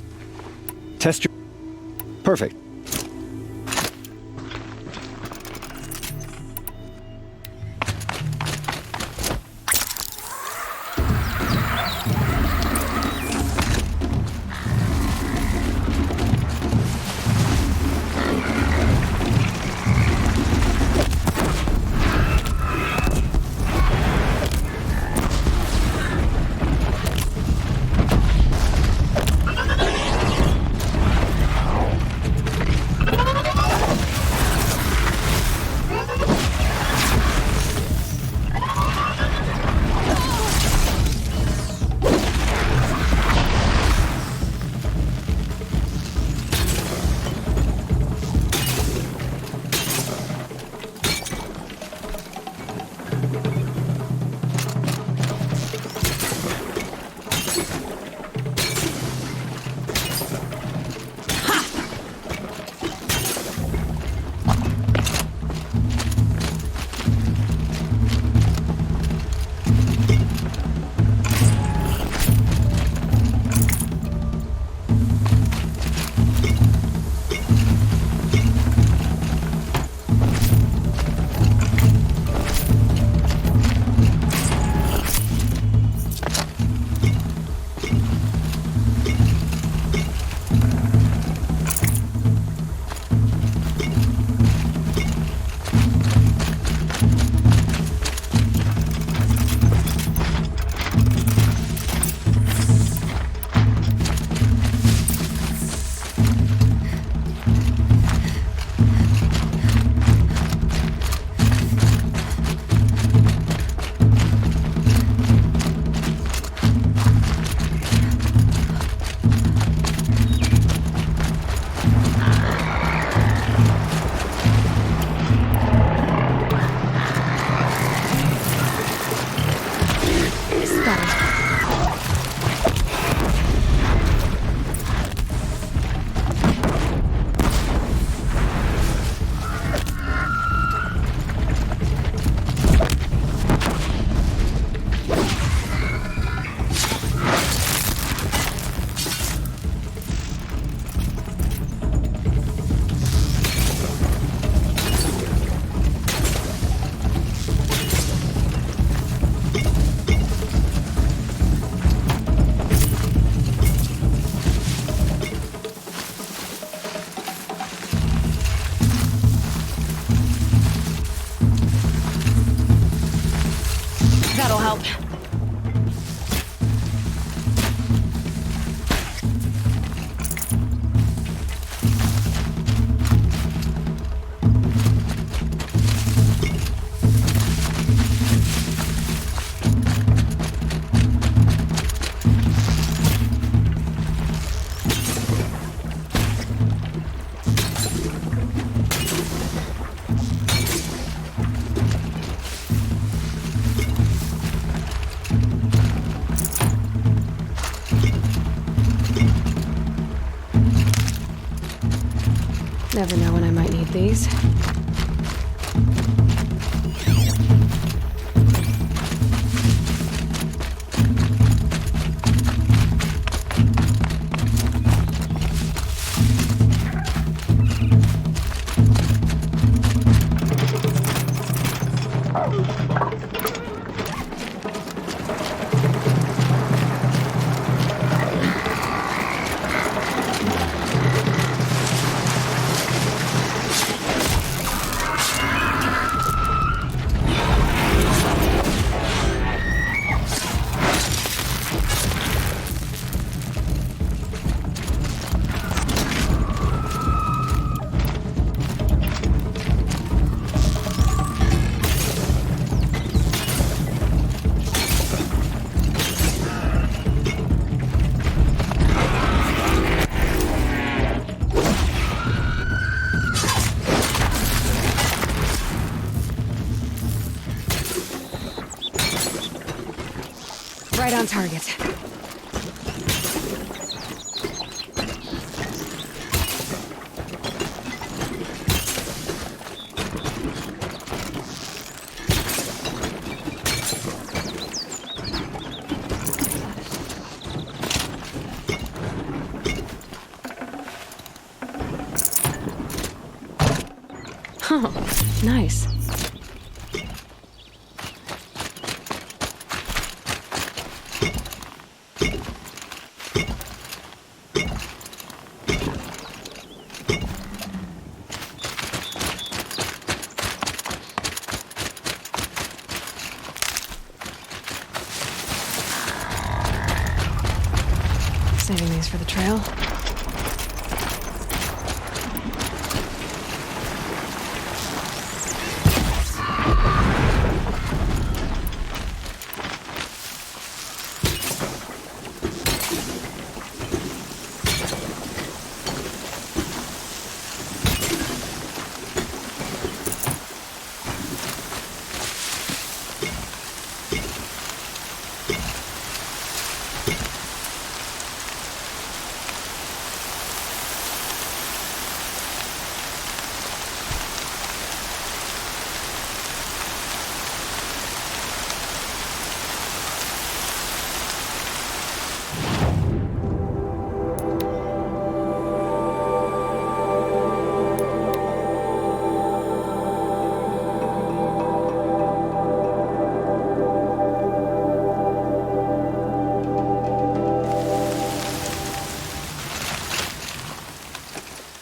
test your... Perfect. help. Never know when I might need these. Right on target. Huh, nice. Saving these for the trail.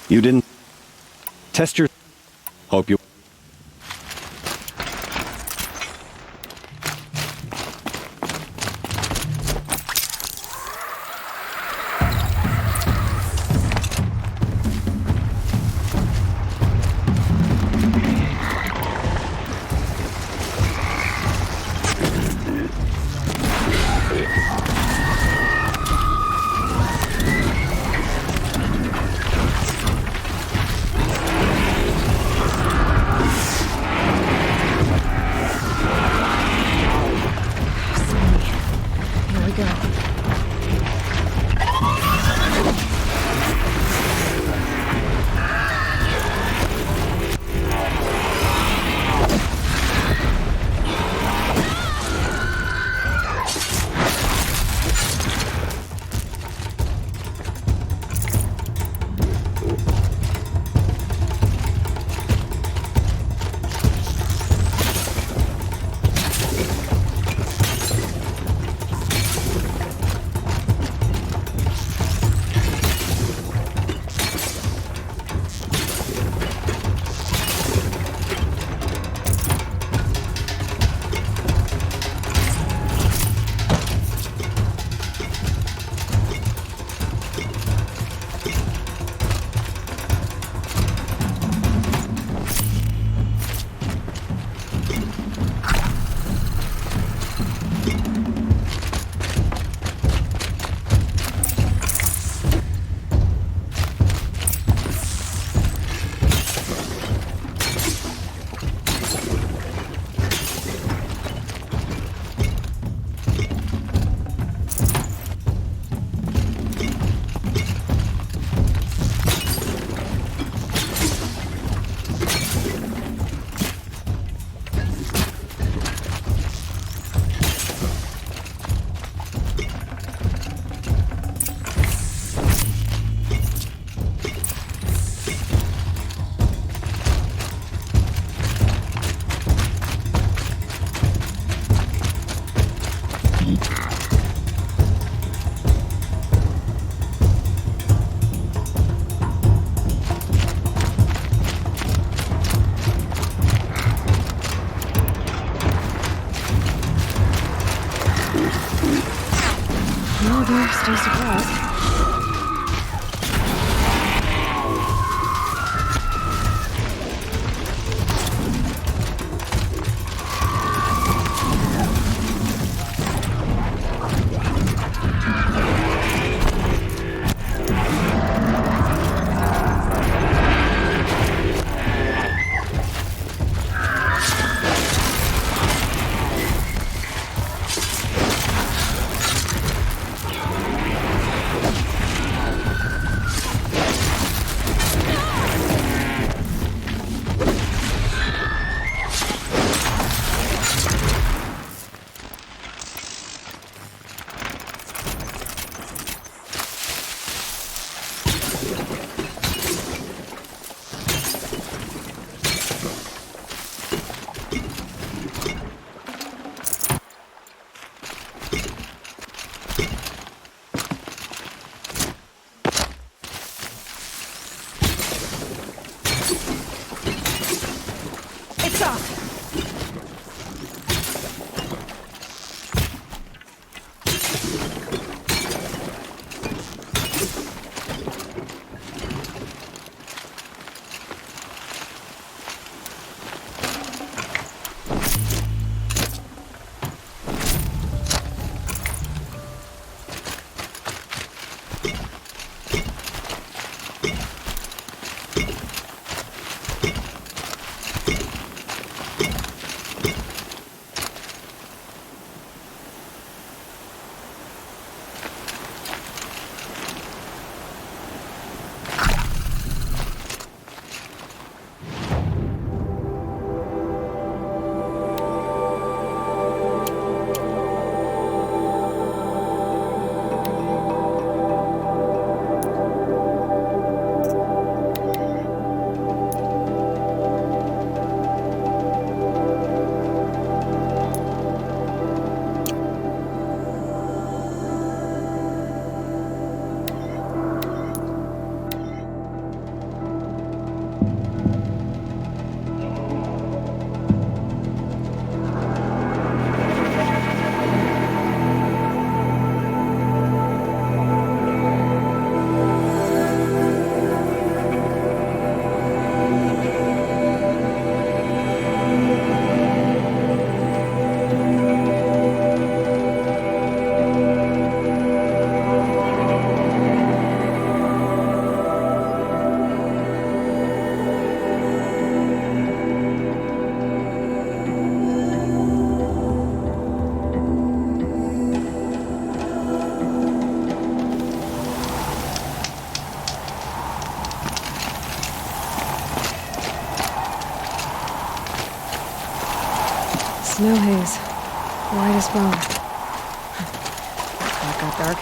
You didn't test your... Hope you... Still surprised. Snow haze. White as bone. That got dark.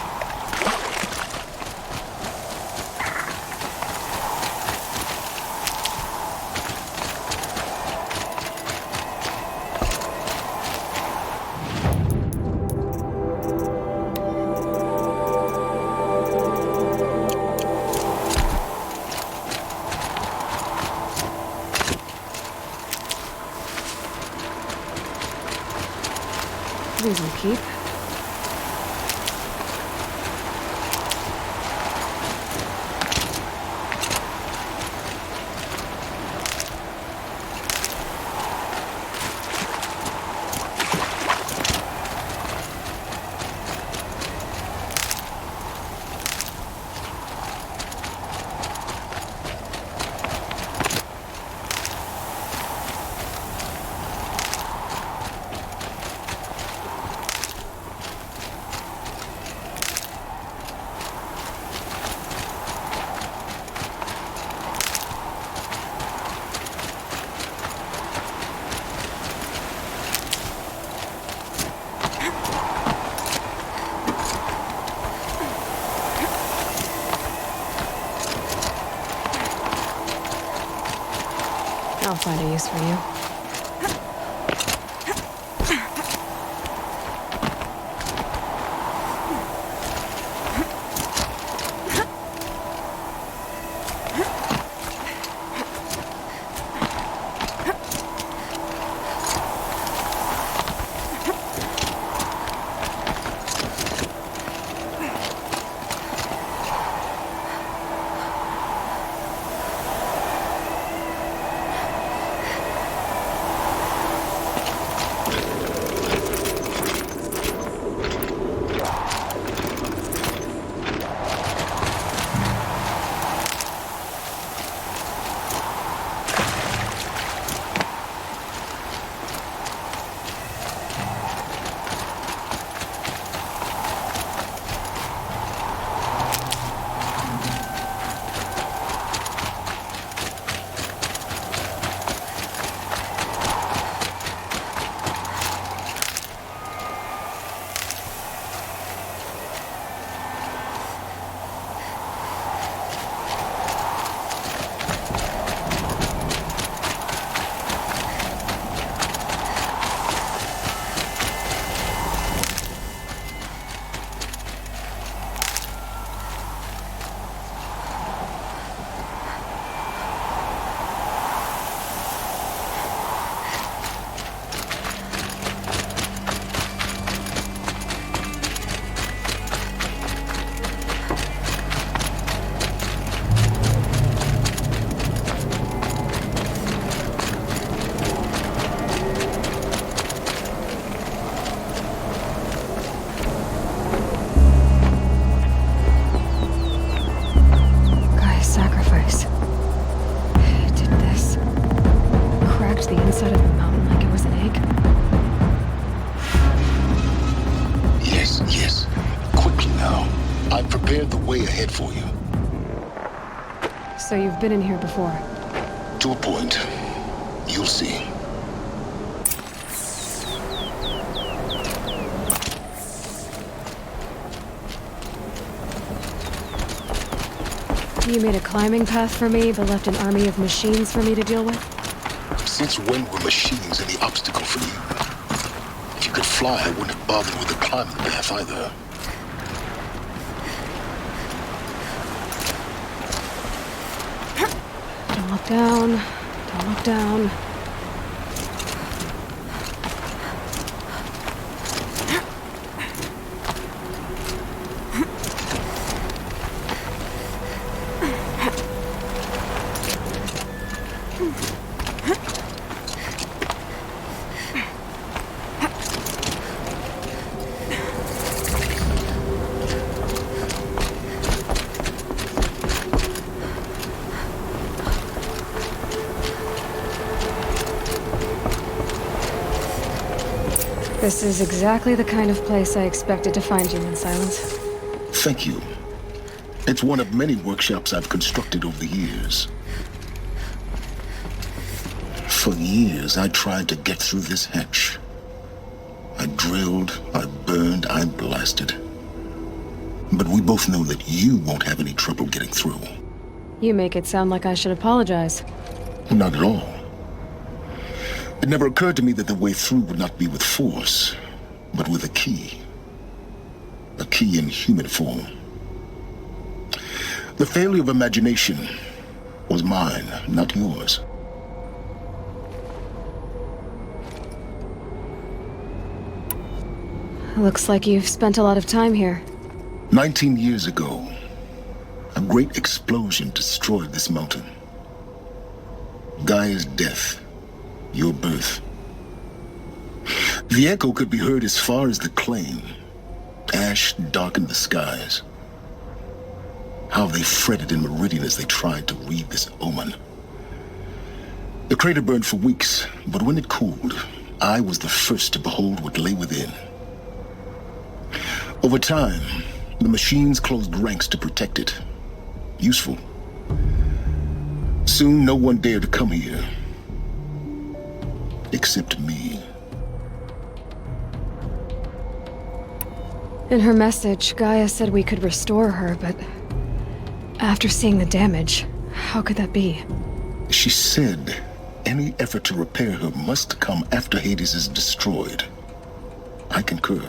These will keep. I'll find a use for you. So you've been in here before? To a point. You'll see. You made a climbing path for me, but left an army of machines for me to deal with? Since when were machines any obstacle for you? If you could fly, I wouldn't have bothered with the climbing path either. Don't look down. Don't look down. This is exactly the kind of place I expected to find you in, Silence. Thank you. It's one of many workshops I've constructed over the years. For years, I tried to get through this hatch. I drilled, I burned, I blasted. But we both know that you won't have any trouble getting through. You make it sound like I should apologize. Not at all. It never occurred to me that the way through would not be with force, but with a key. A key in human form. The failure of imagination was mine, not yours. Looks like you've spent a lot of time here. 19 years ago, a great explosion destroyed this mountain. Gaia's death. Your birth. The echo could be heard as far as the claim. Ash darkened the skies. How they fretted in meridian as they tried to read this omen. The crater burned for weeks, but when it cooled, I was the first to behold what lay within. Over time, the machines closed ranks to protect it. Useful. Soon, no one dared to come here. Except me. In her message, Gaia said we could restore her, but after seeing the damage, how could that be? She said any effort to repair her must come after Hades is destroyed. I concur.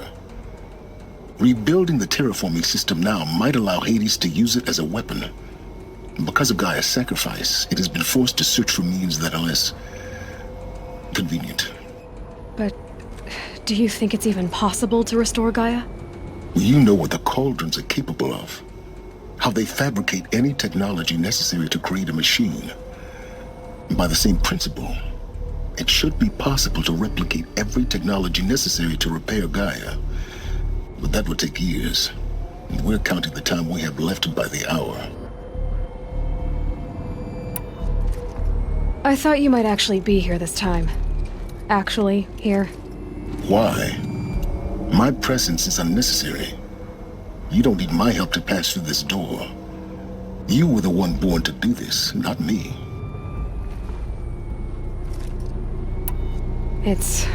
Rebuilding the terraforming system now might allow Hades to use it as a weapon. Because of Gaia's sacrifice, it has been forced to search for means that are less convenient. But do you think it's even possible to restore Gaia? You know what the cauldrons are capable of. How they fabricate any technology necessary to create a machine. By the same principle, it should be possible to replicate every technology necessary to repair Gaia. But that would take years. And we're counting the time we have left by the hour. I thought you might actually be here this time. Actually, here. Why? My presence is unnecessary. You don't need my help to pass through this door. You were the one born to do this, not me. It's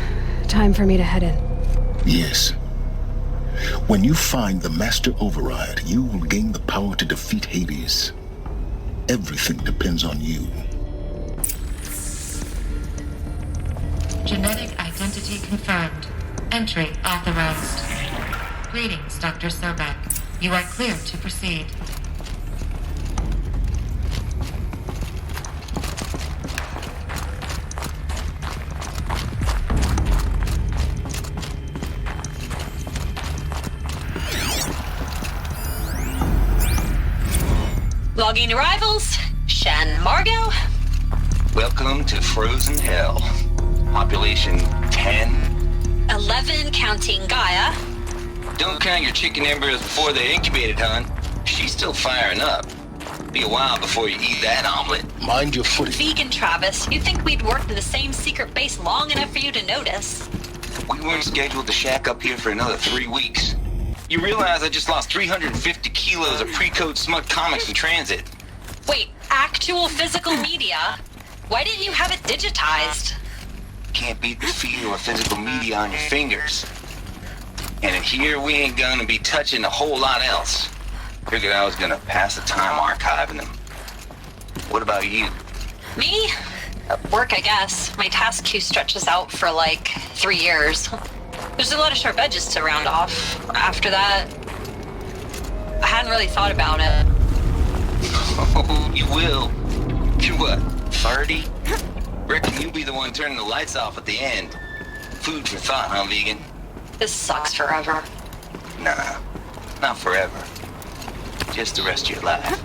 time for me to head in. Yes. When you find the Master Override, you will gain the power to defeat Hades. Everything depends on you. Genetic identity confirmed. Entry authorized. Greetings, Dr. Sobek. You are clear to proceed. Logging arrivals. Shan Margot. Welcome to Frozen Hell. Population 10. 11 counting Gaia. Don't count your chicken embryos before they're incubated, hon. She's still firing up. Be a while before you eat that omelet. Mind your footing. Vegan Travis, you'd think we'd worked in the same secret base long enough for you to notice. We weren't scheduled to shack up here for another 3 weeks. You realize I just lost 350 kilos of pre-code smut comics in transit. Wait, actual physical media. Why didn't you have it digitized? Can't beat the feel of physical media on your fingers. And in here, we ain't gonna be touching a whole lot else. Figured I was gonna pass the time archiving them. What about you? Me? Work, I guess. My task queue stretches out for like 3 years. There's a lot of sharp edges to round off. After that, I hadn't really thought about it. Oh, you will. You're what, 30? Reckon you'll be the one turning the lights off at the end. Food for thought, huh, vegan? This sucks forever. Nah, not forever. Just the rest of your life.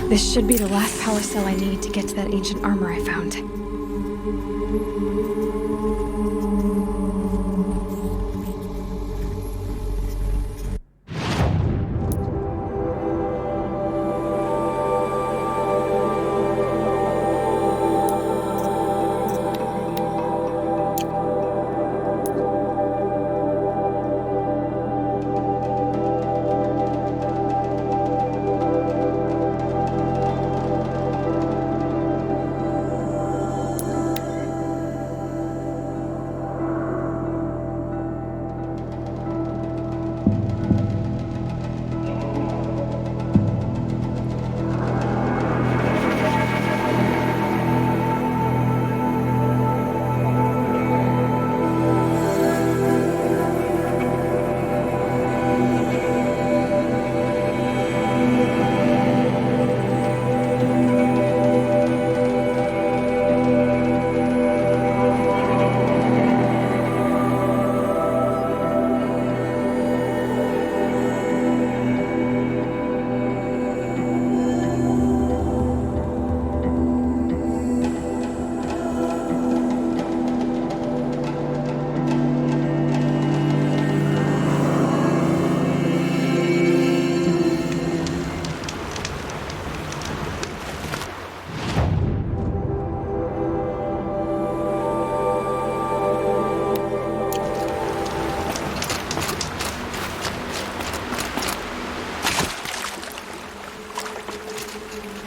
This should be the last power cell I need to get to that ancient armor I found.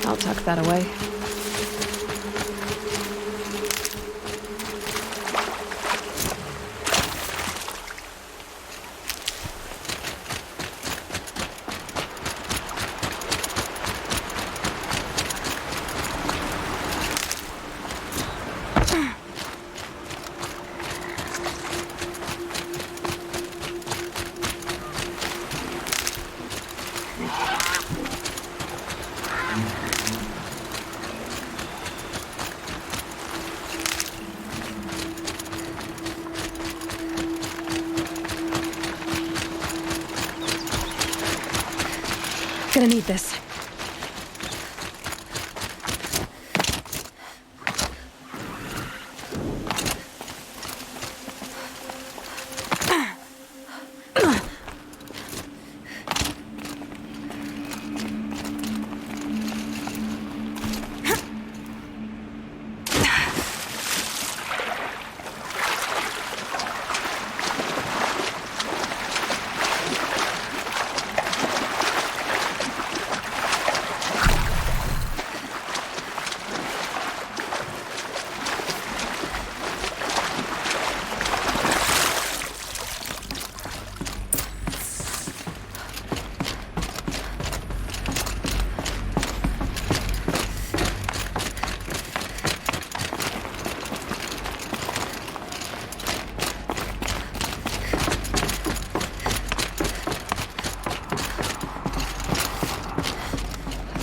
I'll tuck that away. Gonna need this.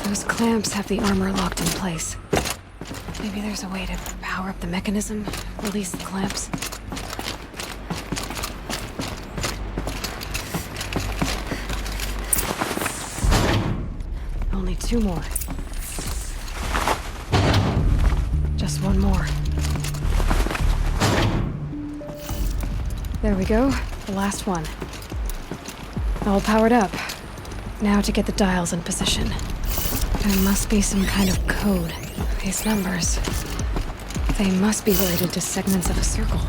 Those clamps have the armor locked in place. Maybe there's a way to power up the mechanism? Release the clamps. Only 2 more. Just 1 more. There we go. The last one. All powered up. Now to get the dials in position. There must be some kind of code. These numbers. They must be related to segments of a circle.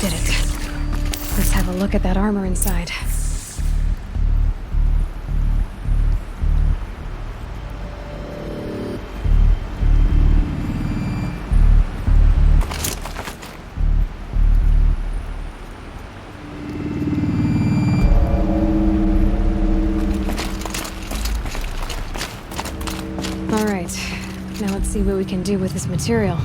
Did it. Let's have a look at that armor inside. All right. Now let's see what we can do with this material.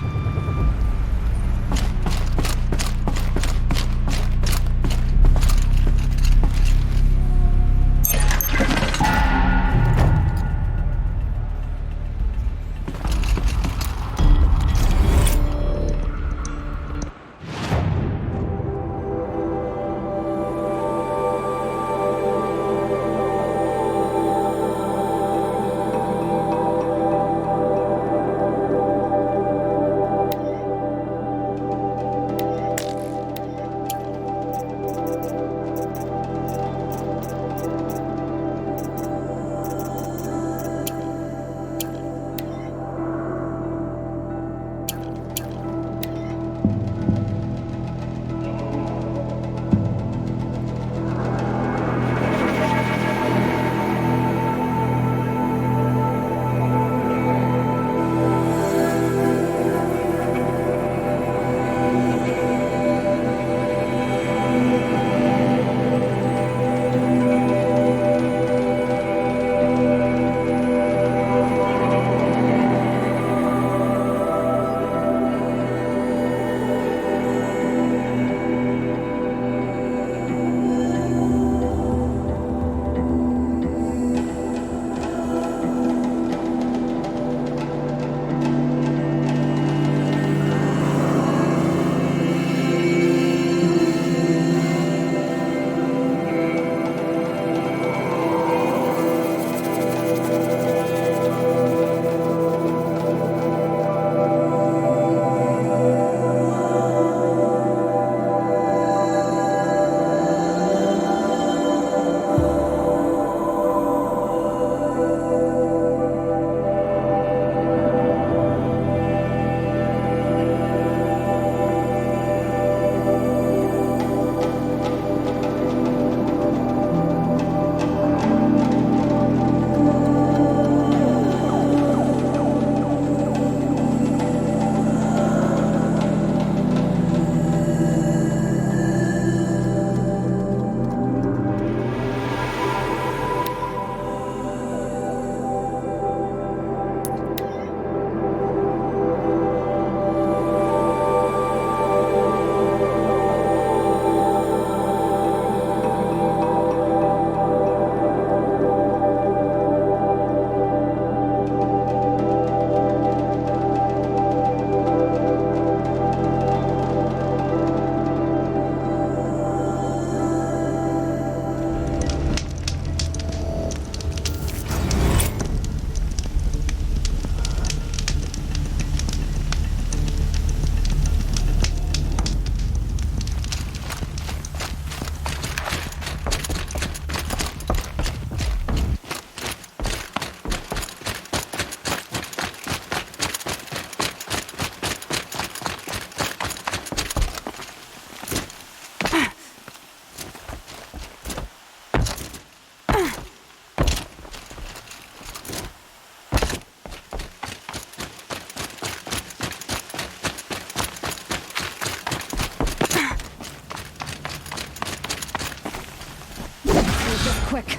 Quick.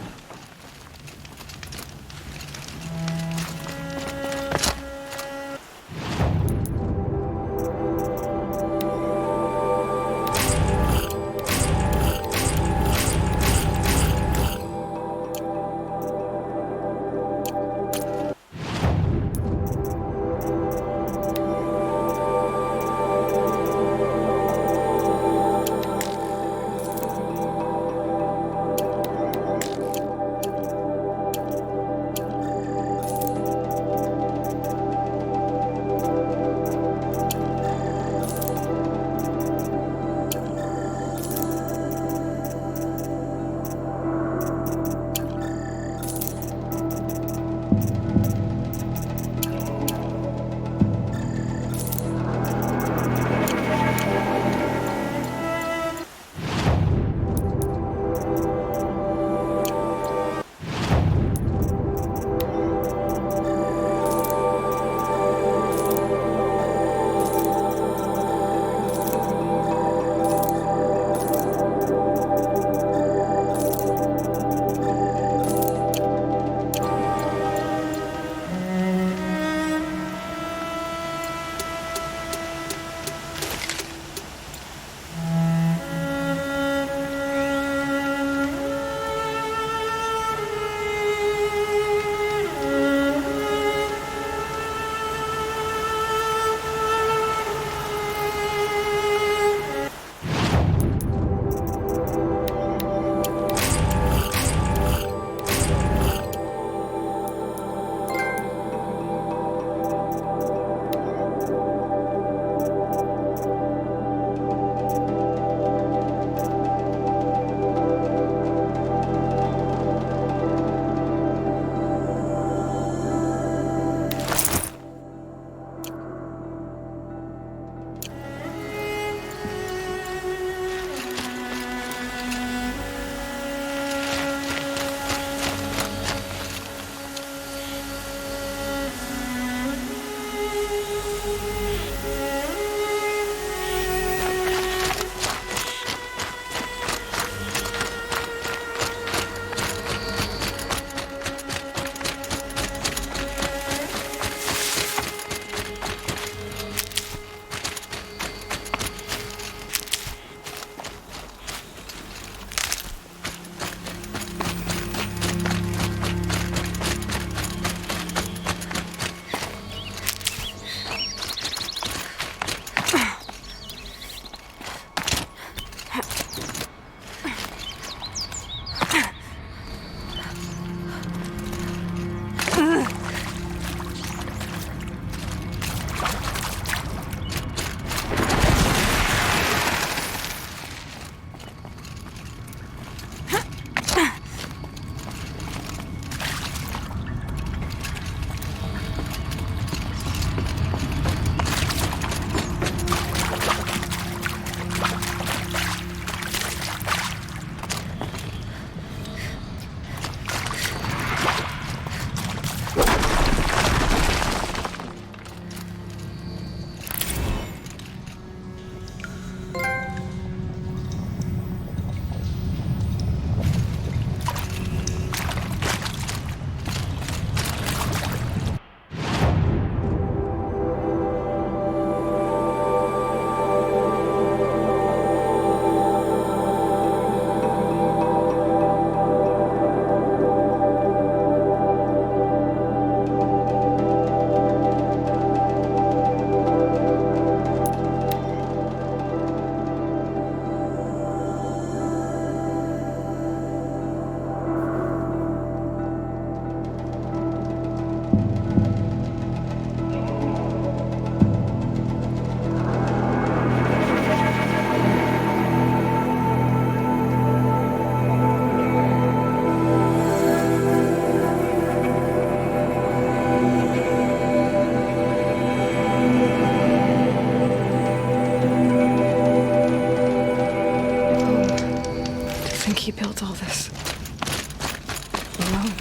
Alone.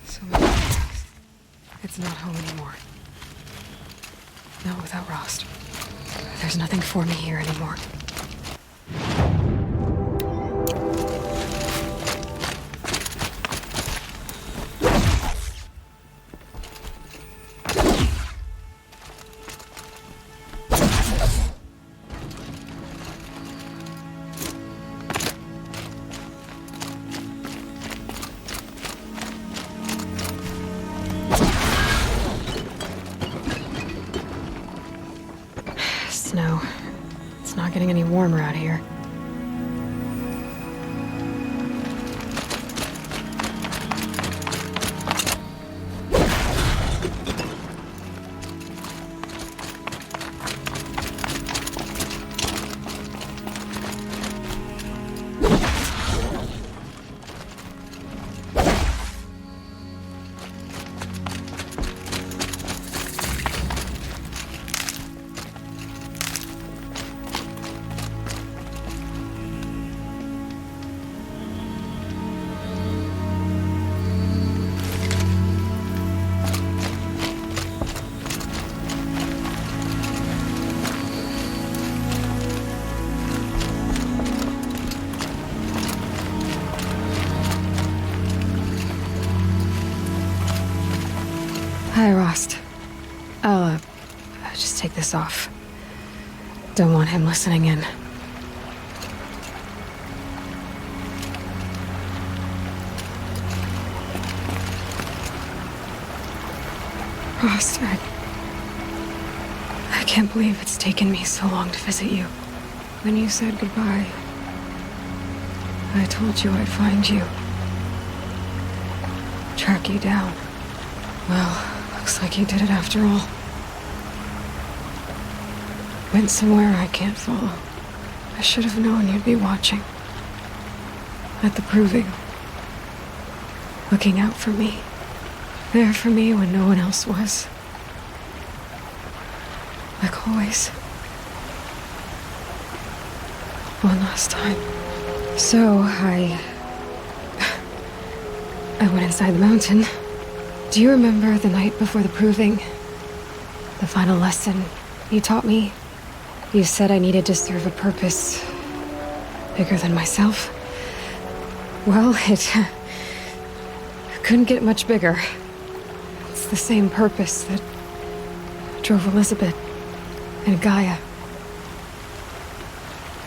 So many things. It's not home anymore. Not without Rost. There's nothing for me here anymore. Snow. It's not getting any warmer out here. Hi, Rost. I'll just take this off. Don't want him listening in. Rost, I can't believe it's taken me so long to visit you. When you said goodbye, I told you I'd find you. Track you down. Well, looks like you did it after all. Went somewhere I can't follow. I should have known you'd be watching. At the proving. Looking out for me. There for me when no one else was. Like always. One last time. So, I went inside the mountain. Do you remember the night before the proving? The final lesson you taught me? You said I needed to serve a purpose bigger than myself. Well, it couldn't get much bigger. It's the same purpose that drove Elizabeth and Gaia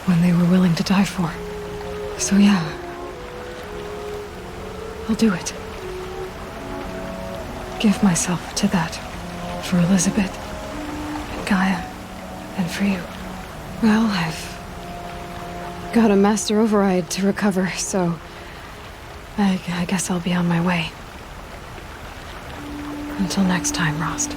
when they were willing to die for. So yeah, I'll do it. Give myself to that. For Elizabeth and Gaia and for you. Well, I've got a master override to recover, so I guess I'll be on my way. Until next time, Rost.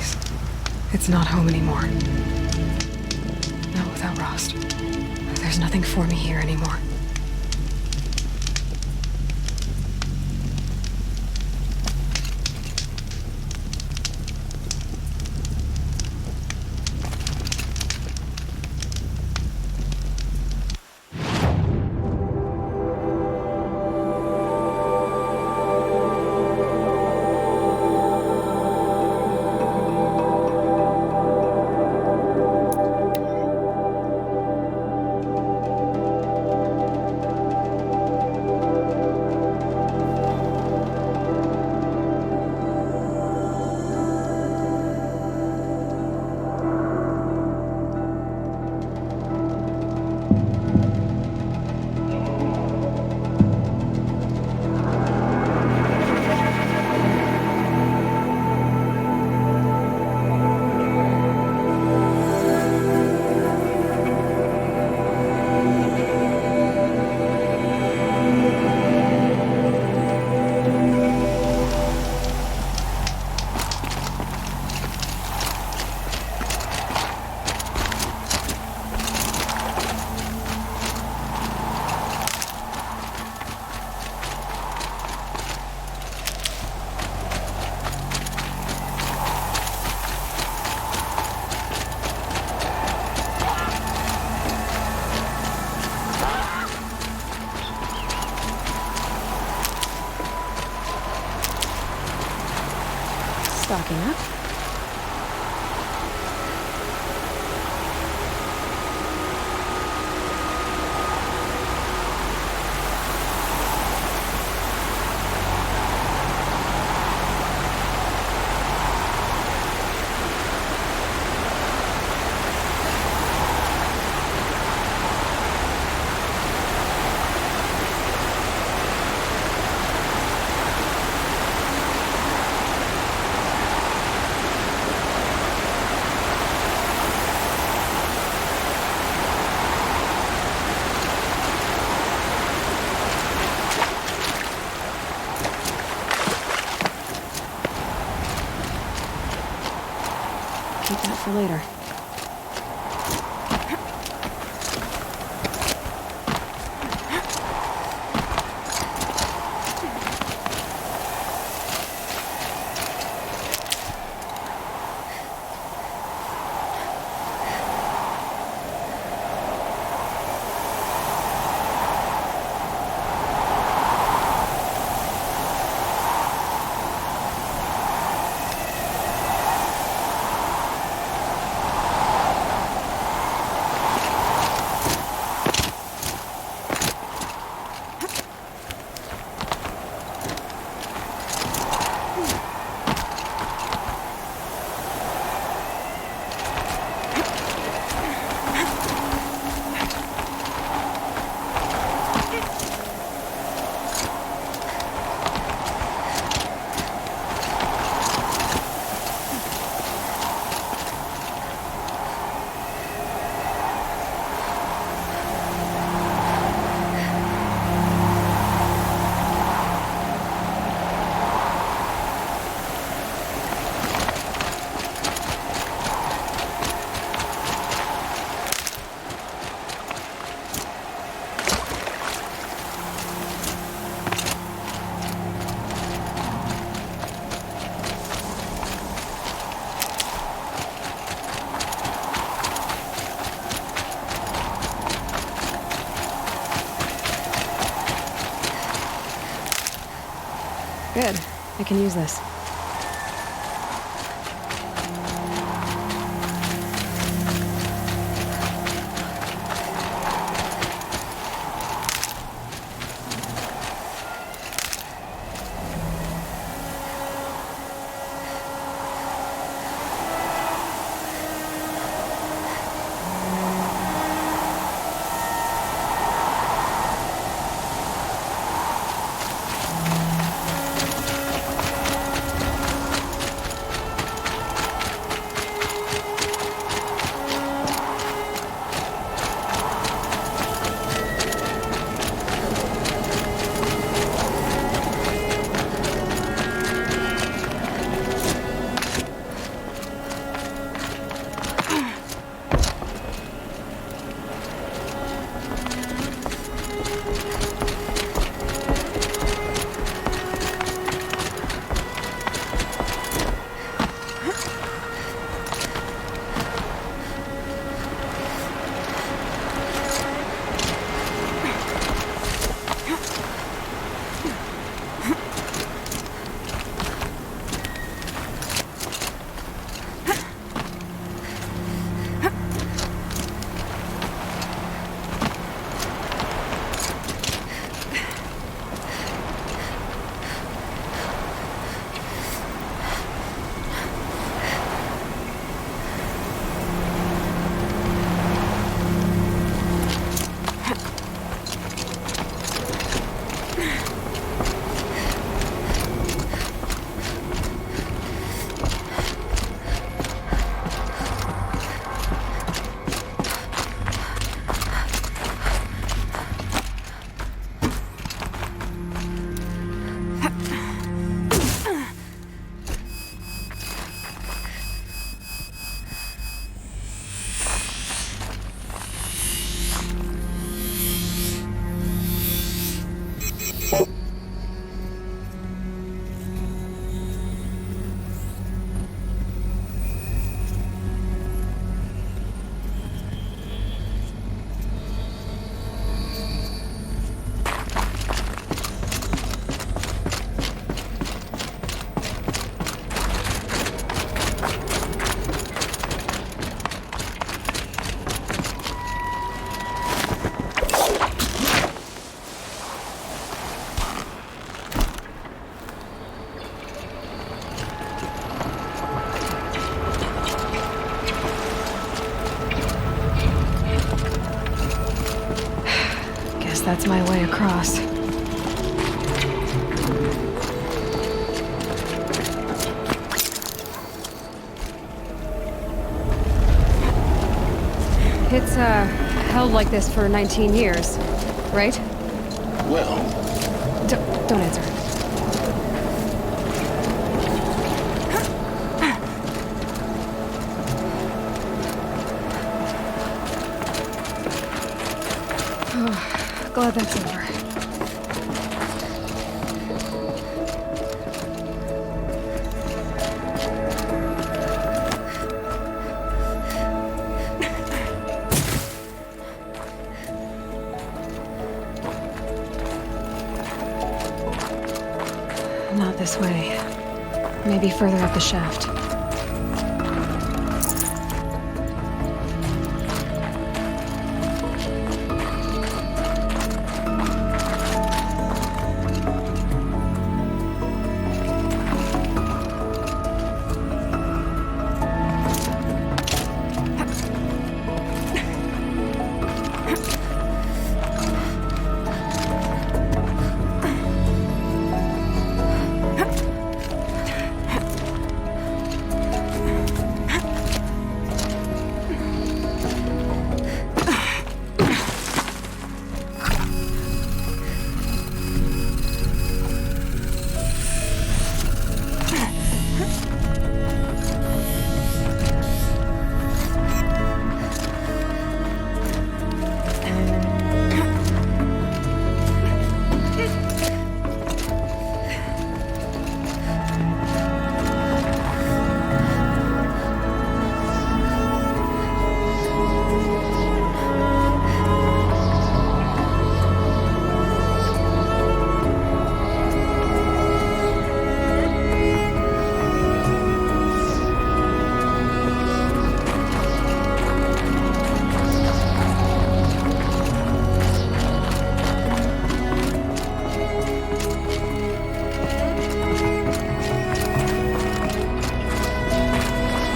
place. It's not home anymore. Not without Rost. There's nothing for me here anymore. Stocking up. Keep that for later. Good. I can use this. that's my way across. It's, held like this for 19 years, right? Well... Don't answer. Oh, glad that's over. Not this way. Maybe further up the shaft.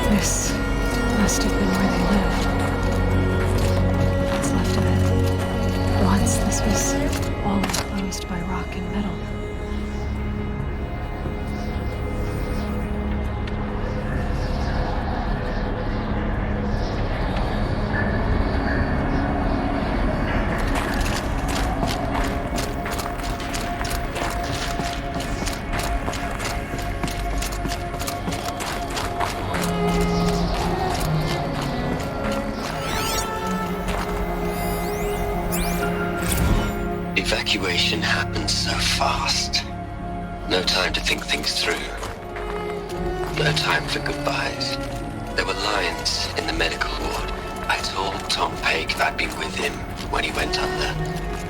This must have been where they lived. What's left of it. Once this was all enclosed by rock and metal. Evacuation happened so fast. No time to think things through. No time for goodbyes. There were lines in the medical ward. I told Tom Paik I'd be with him when he went under.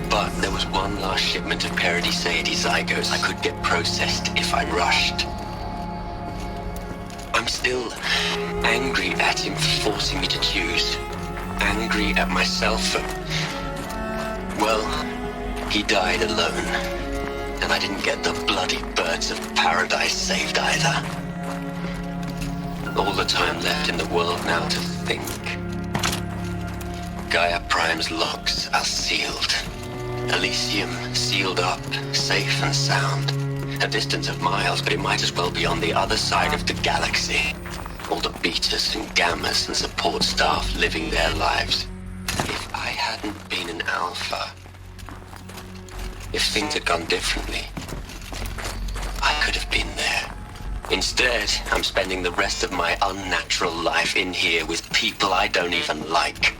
But there was one last shipment of Peridiceidae zygotes I could get processed if I rushed. I'm still angry at him for forcing me to choose. Angry at myself for... well... he died alone, and I didn't get the bloody birds of paradise saved either. All the time left in the world now to think. Gaia Prime's locks are sealed. Elysium sealed up, safe and sound. A distance of miles, but it might as well be on the other side of the galaxy. All the betas and gammas and support staff living their lives. If I hadn't been an alpha... if things had gone differently, I could have been there. Instead, I'm spending the rest of my unnatural life in here with people I don't even like.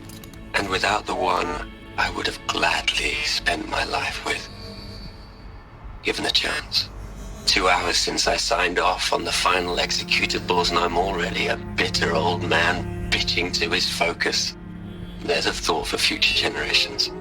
And without the one I would have gladly spent my life with. Given a chance. 2 hours since I signed off on the final executables, and I'm already a bitter old man bitching to his focus. There's a thought for future generations.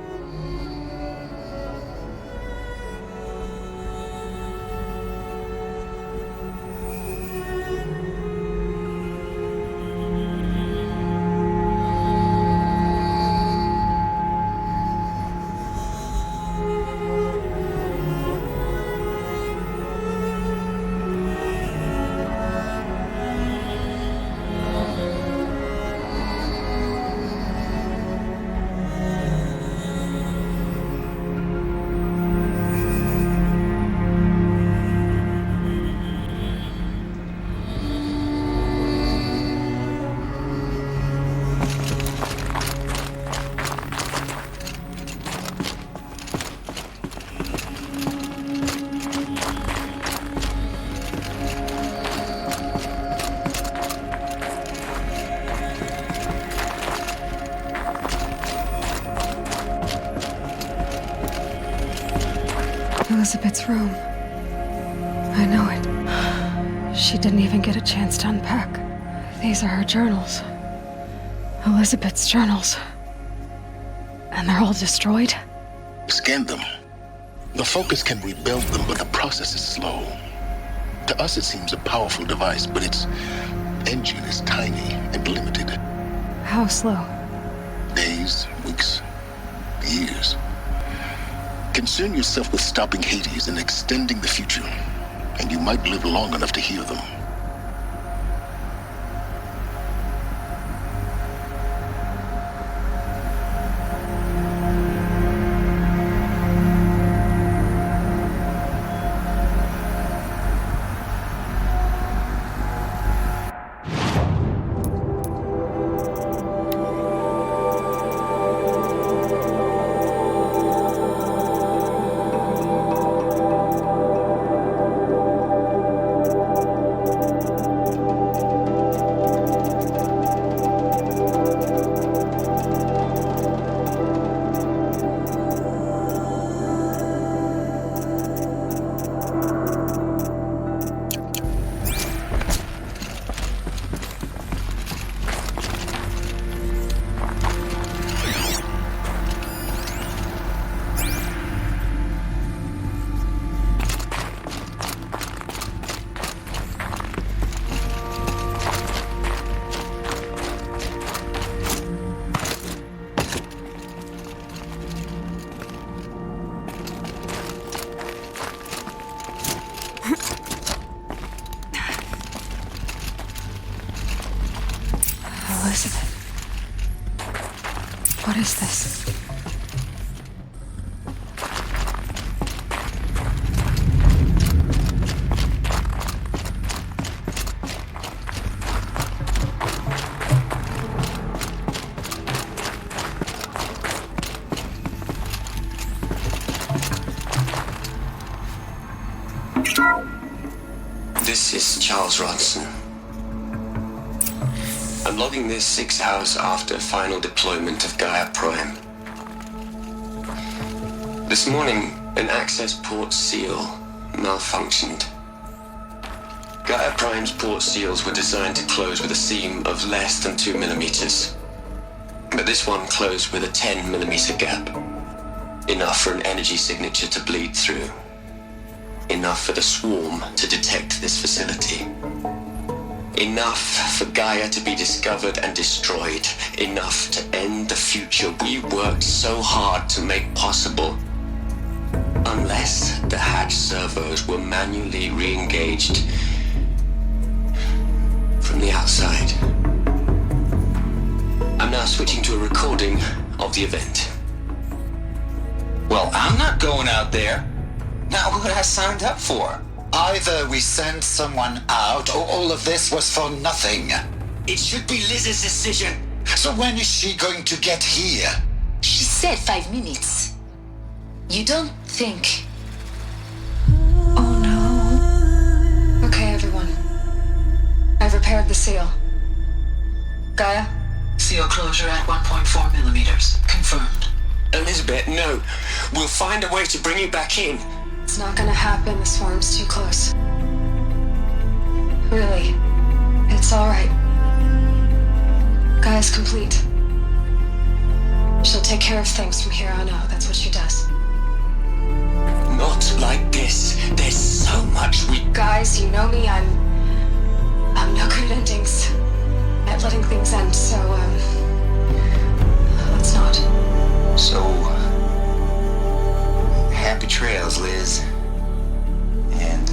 this room. I know it. She didn't even get a chance to unpack. These are her journals. Elizabeth's journals. And they're all destroyed? Scan them. The Focus can rebuild them, but the process is slow. To us, it seems a powerful device, but its engine is tiny and limited. How slow? Days, weeks, years. Concern yourself with stopping Hades and extending the future, and you might live long enough to hear them. Elizabeth. What is this? This is Charles Ronson. I'm logging this 6 hours after final deployment of Gaia Prime. This morning, an access port seal malfunctioned. Gaia Prime's port seals were designed to close with a seam of less than 2 millimeters. But this one closed with a 10 millimeter gap. Enough for an energy signature to bleed through. Enough for the swarm to detect this facility. Enough for Gaia to be discovered and destroyed. Enough to end the future we worked so hard to make possible. Unless the hatch servos were manually re-engaged from the outside. I'm now switching to a recording of the event. Well, I'm not going out there. Not what I signed up for. Either we sent someone out, or all of this was for nothing. It should be Liz's decision. So when is she going to get here? She said 5 minutes. You don't think... Oh no. Okay, everyone. I've repaired the seal. Gaia? Seal closure at 1.4 millimeters. Confirmed. Elizabeth, no. We'll find a way to bring you back in. It's not gonna happen. The swarm's too close. Really. It's alright. Gaia's complete. She'll take care of things from here on out. That's what she does. Not like this. There's so much we... Guys, you know me. I'm no good at endings. At letting things end, so, let's not. So... happy trails, Liz. And,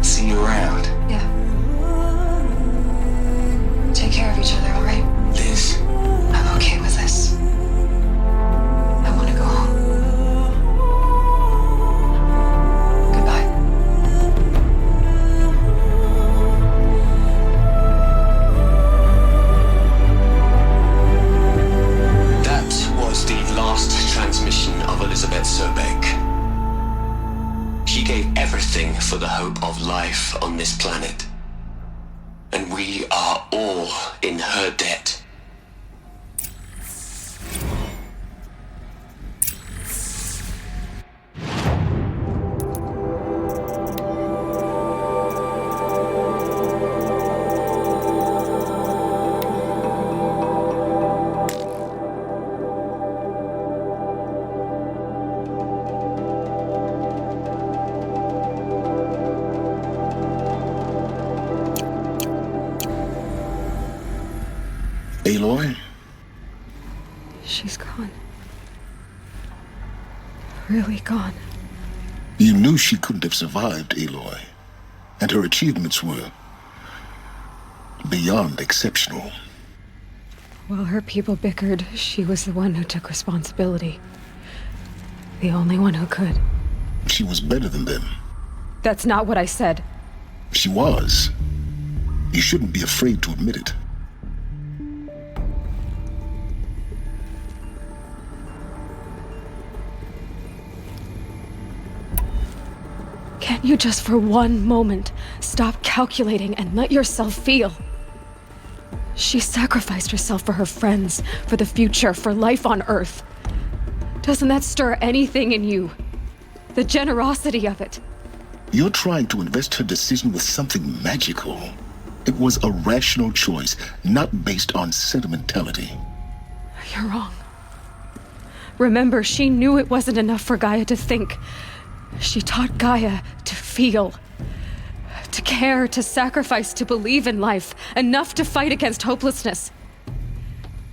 see you around. Yeah. Take care of each other, alright? Liz. I'm okay with this. I want to go home. Goodbye. That was the last transmission of Elizabeth Sobek. She gave everything for the hope of life on this planet. And we are all in her debt. Aloy? She's gone. Really gone. You knew she couldn't have survived, Aloy. And her achievements were beyond exceptional. While her people bickered, she was the one who took responsibility. The only one who could. She was better than them. That's not what I said. She was. You shouldn't be afraid to admit it. Can't you just for one moment stop calculating and let yourself feel? She sacrificed herself for her friends, for the future, for life on Earth. Doesn't that stir anything in you? The generosity of it. You're trying to invest her decision with something magical. It was a rational choice, not based on sentimentality. You're wrong. Remember, she knew it wasn't enough for Gaia to think. She taught Gaia to feel. To care, to sacrifice, to believe in life. Enough to fight against hopelessness.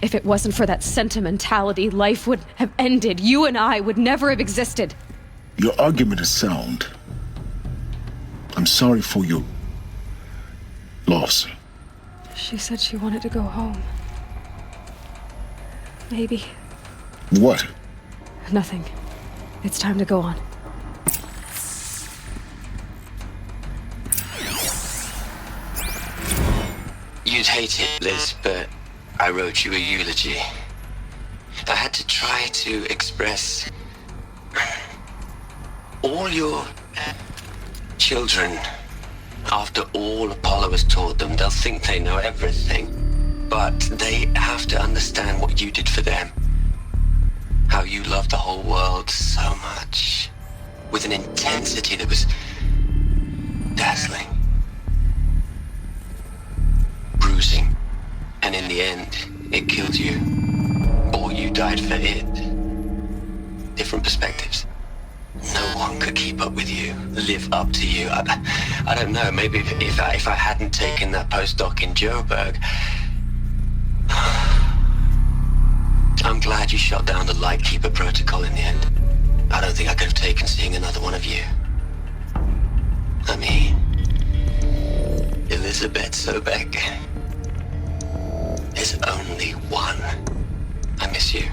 If it wasn't for that sentimentality, life would have ended. You and I would never have existed. Your argument is sound. I'm sorry for your loss. She said she wanted to go home. Maybe. What? Nothing. It's time to go on. You'd hate it, Liz, but I wrote you a eulogy. I had to try to express all your children. After all Apollo has taught them, they'll think they know everything. But they have to understand what you did for them. How you loved the whole world so much. With an intensity that was dazzling. Bruising. And in the end, it killed you. Or you died for it. Different perspectives. No one could keep up with you, live up to you. I don't know, maybe if I hadn't taken that postdoc in Joburg. I'm glad you shot down the Lightkeeper protocol in the end. I don't think I could have taken seeing another one of you. I mean, Elizabeth Sobek. There's only one. I miss you.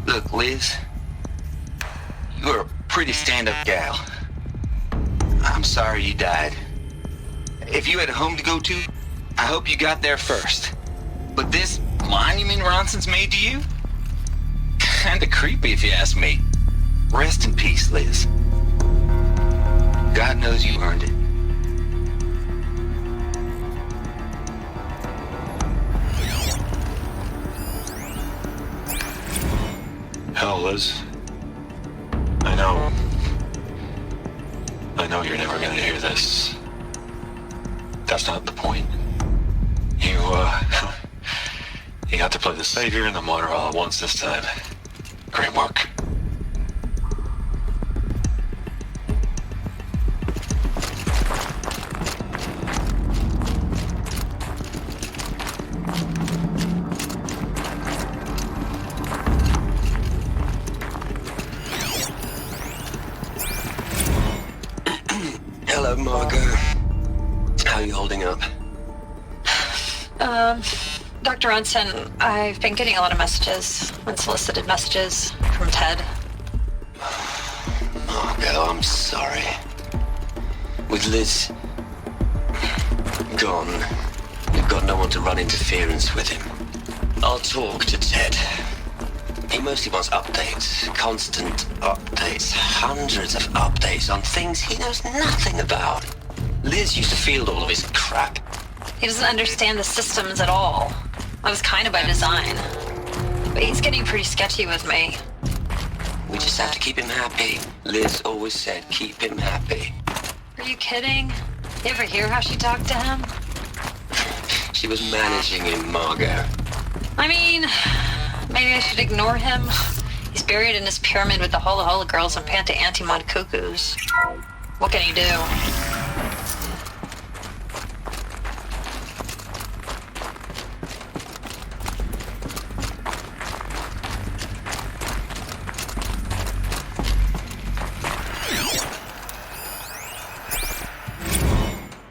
Look, Liz, you're a pretty stand-up gal. I'm sorry you died. If you had a home to go to, I hope you got there first. But this monument Ronson's made to you? Kinda creepy if you ask me. Rest in peace, Liz. God knows you earned it. Hell, Liz. I know you're never gonna hear this. That's not the point. You got to play the savior and the martyr all at once this time. Great work. Hello, Margot. How are you holding up? Dr. Ronson, I've been getting a lot of messages, unsolicited messages from Ted. Margot, I'm sorry. With Liz gone, we've got no one to run interference with him. I'll talk to Ted. He mostly wants updates, constant updates, hundreds of updates on things he knows nothing about. Liz used to field all of his crap. He doesn't understand the systems at all. That was kind of by design. But he's getting pretty sketchy with me. We just have to keep him happy. Liz always said, keep him happy. Are you kidding? You ever hear how she talked to him? She was managing him, Margot. I mean, maybe I should ignore him. He's buried in his pyramid with the Hola Hola girls and Panta Antimod cuckoos. What can you do?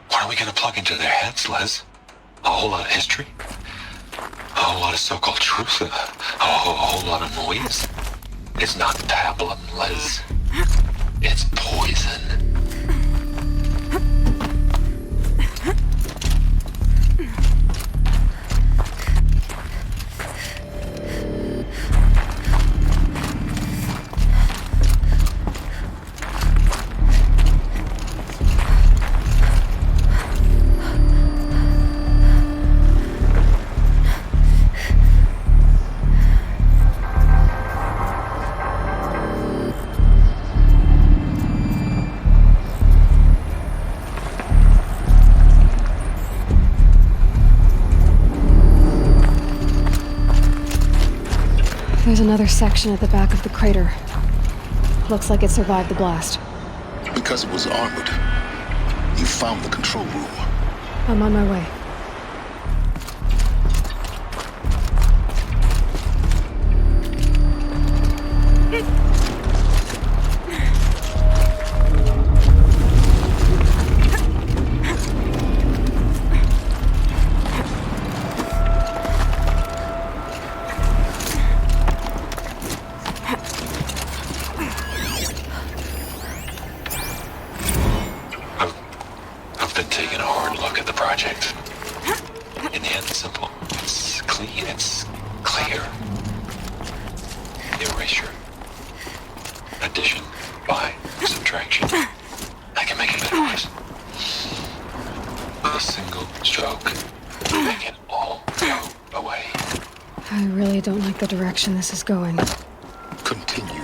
What are we gonna plug into their heads, Les? A whole lot of history? A whole lot of so-called truth? A whole lot of noise? It's not pablum, Les. It's poison. There's another section at the back of the crater. Looks like it survived the blast. Because it was armored, you found the control room. I'm on my way. I've been taking a hard look at the project. In the end, it's simple. It's clean. It's clear. Erasure. Addition. By. Subtraction. I can make it better worse. With a single stroke. Make it all go away. I really don't like the direction this is going. Continue.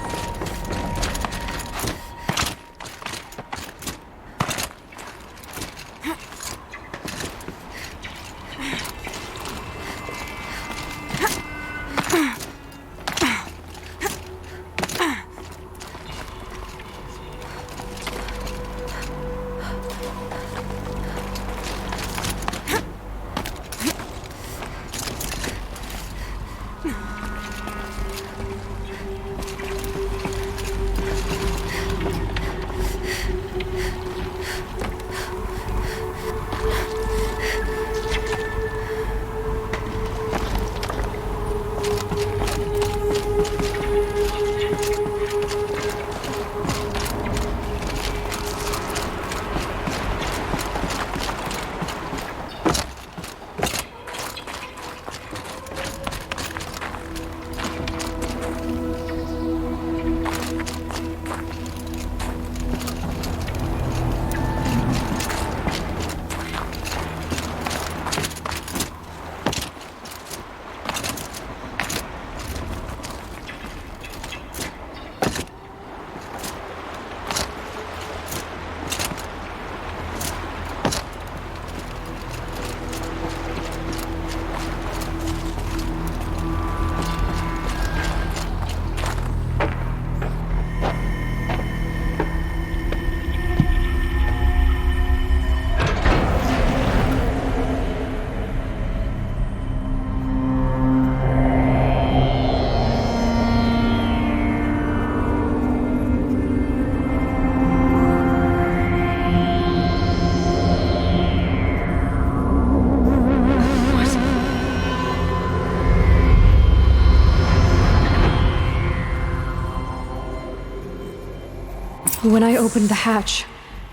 When I opened the hatch,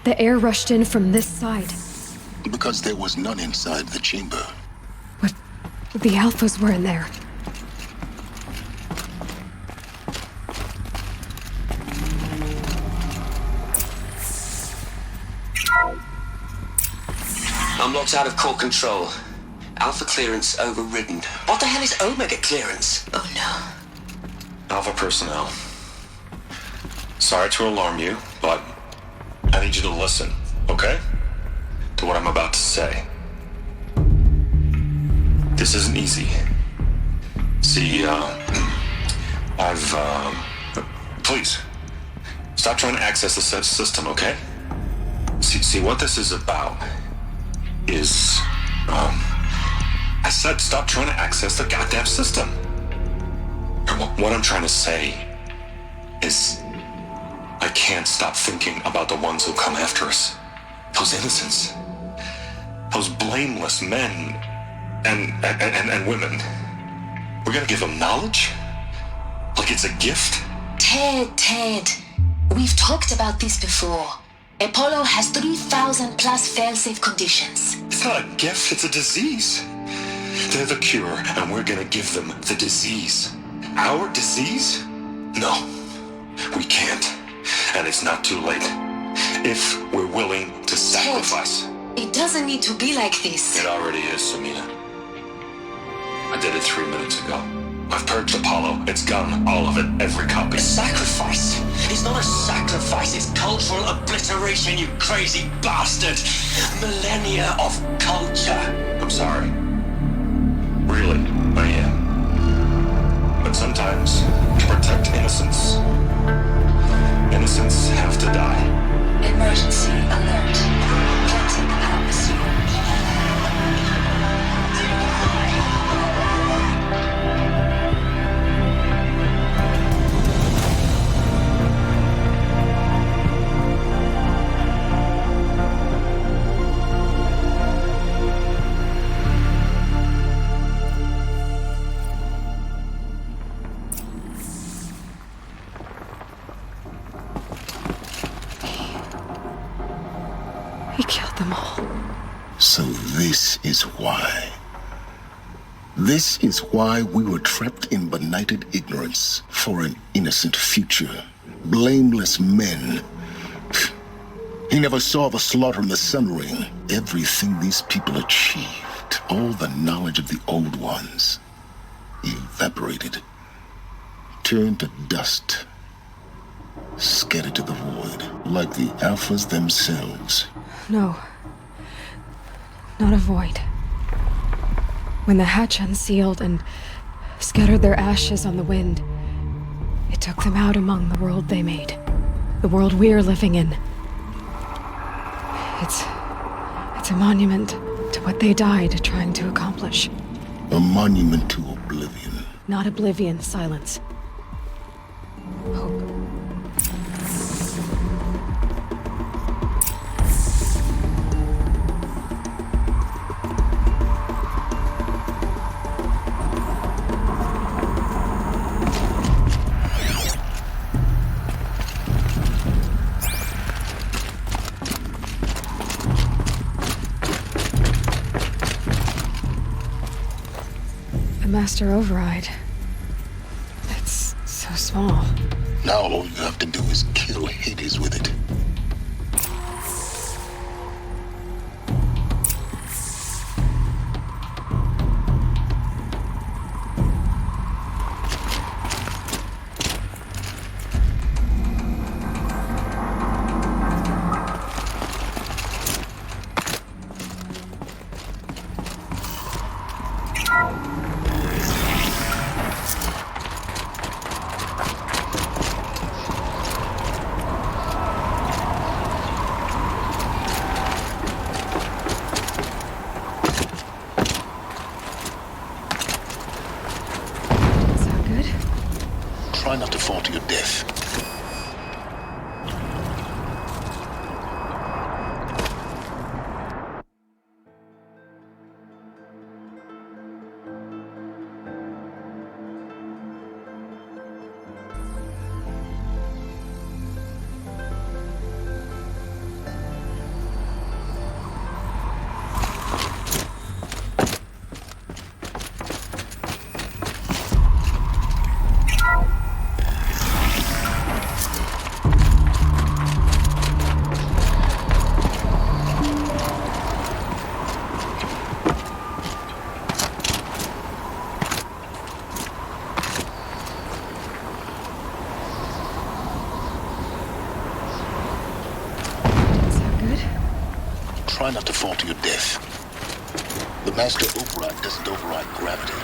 the air rushed in from this side. Because there was none inside the chamber. But the Alphas were in there. I'm locked out of core control. Alpha clearance overridden. What the hell is Omega clearance? Oh no. Alpha personnel. Sorry to alarm you, but I need you to listen, okay? To what I'm about to say. This isn't easy. See, please, stop trying to access the system, okay? See, what this is about is, I said stop trying to access the goddamn system. What I'm trying to say is, I can't stop thinking about the ones who come after us. Those innocents. Those blameless men and women. We're gonna give them knowledge? Like it's a gift? Ted. We've talked about this before. Apollo has 3,000 plus fail-safe conditions. It's not a gift, it's a disease. They're the cure, and we're gonna give them the disease. Our disease? No, we can't. And it's not too late. If we're willing to sacrifice. Ted, it doesn't need to be like this. It already is, Samina. I did it 3 minutes ago. I've purged Apollo. It's gone. All of it. Every copy. A sacrifice? It's not a sacrifice. It's cultural obliteration, you crazy bastard. Millennia of culture. I'm sorry. Really, I am. But sometimes, to protect innocence, innocents have to die. Emergency alert. Planting atmosphere. He killed them all. So this is why. This is why we were trapped in benighted ignorance for an innocent future. Blameless men. He never saw the slaughter in the Sun Ring. Everything these people achieved, all the knowledge of the old ones, evaporated, turned to dust, scattered to the void, like the Alphas themselves. No. Not a void. When the hatch unsealed and scattered their ashes on the wind, it took them out among the world they made. The world we're living in. It's a monument to what they died trying to accomplish. A monument to oblivion. Not oblivion, silence. Hope. Master override. It's so small. Now all you have to do is kill Hades with it. Try not to fall to your death. Try not to fall to your death. The Master Override doesn't override gravity.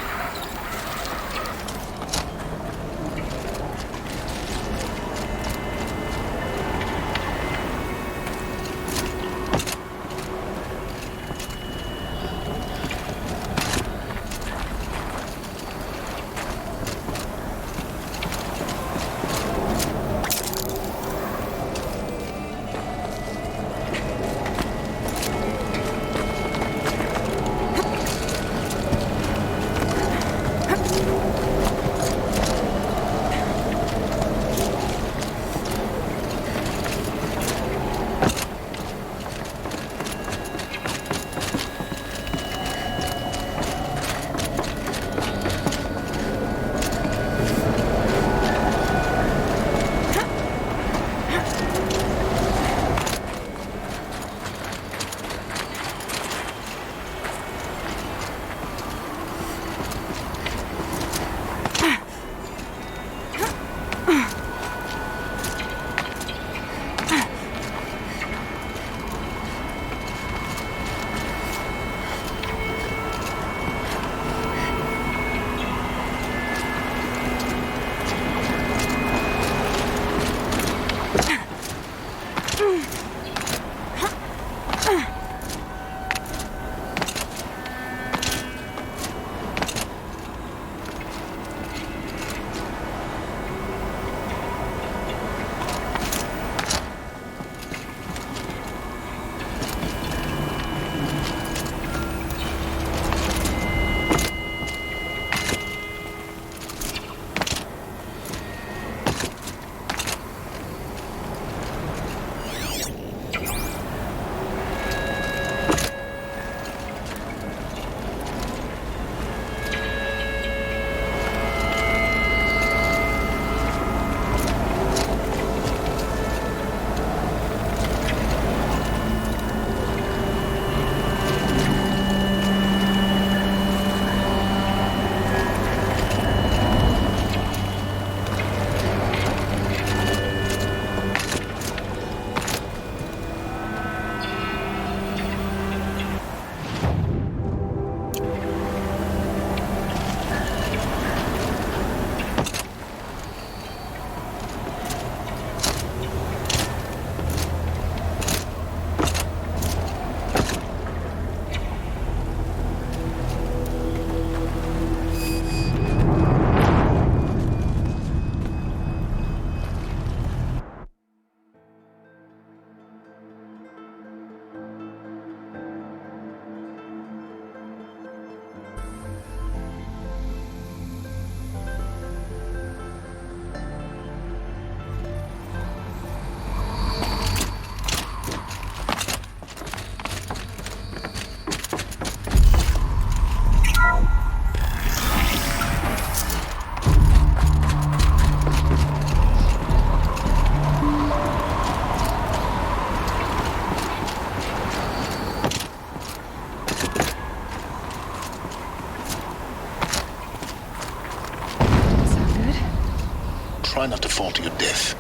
Try not to fall to your death.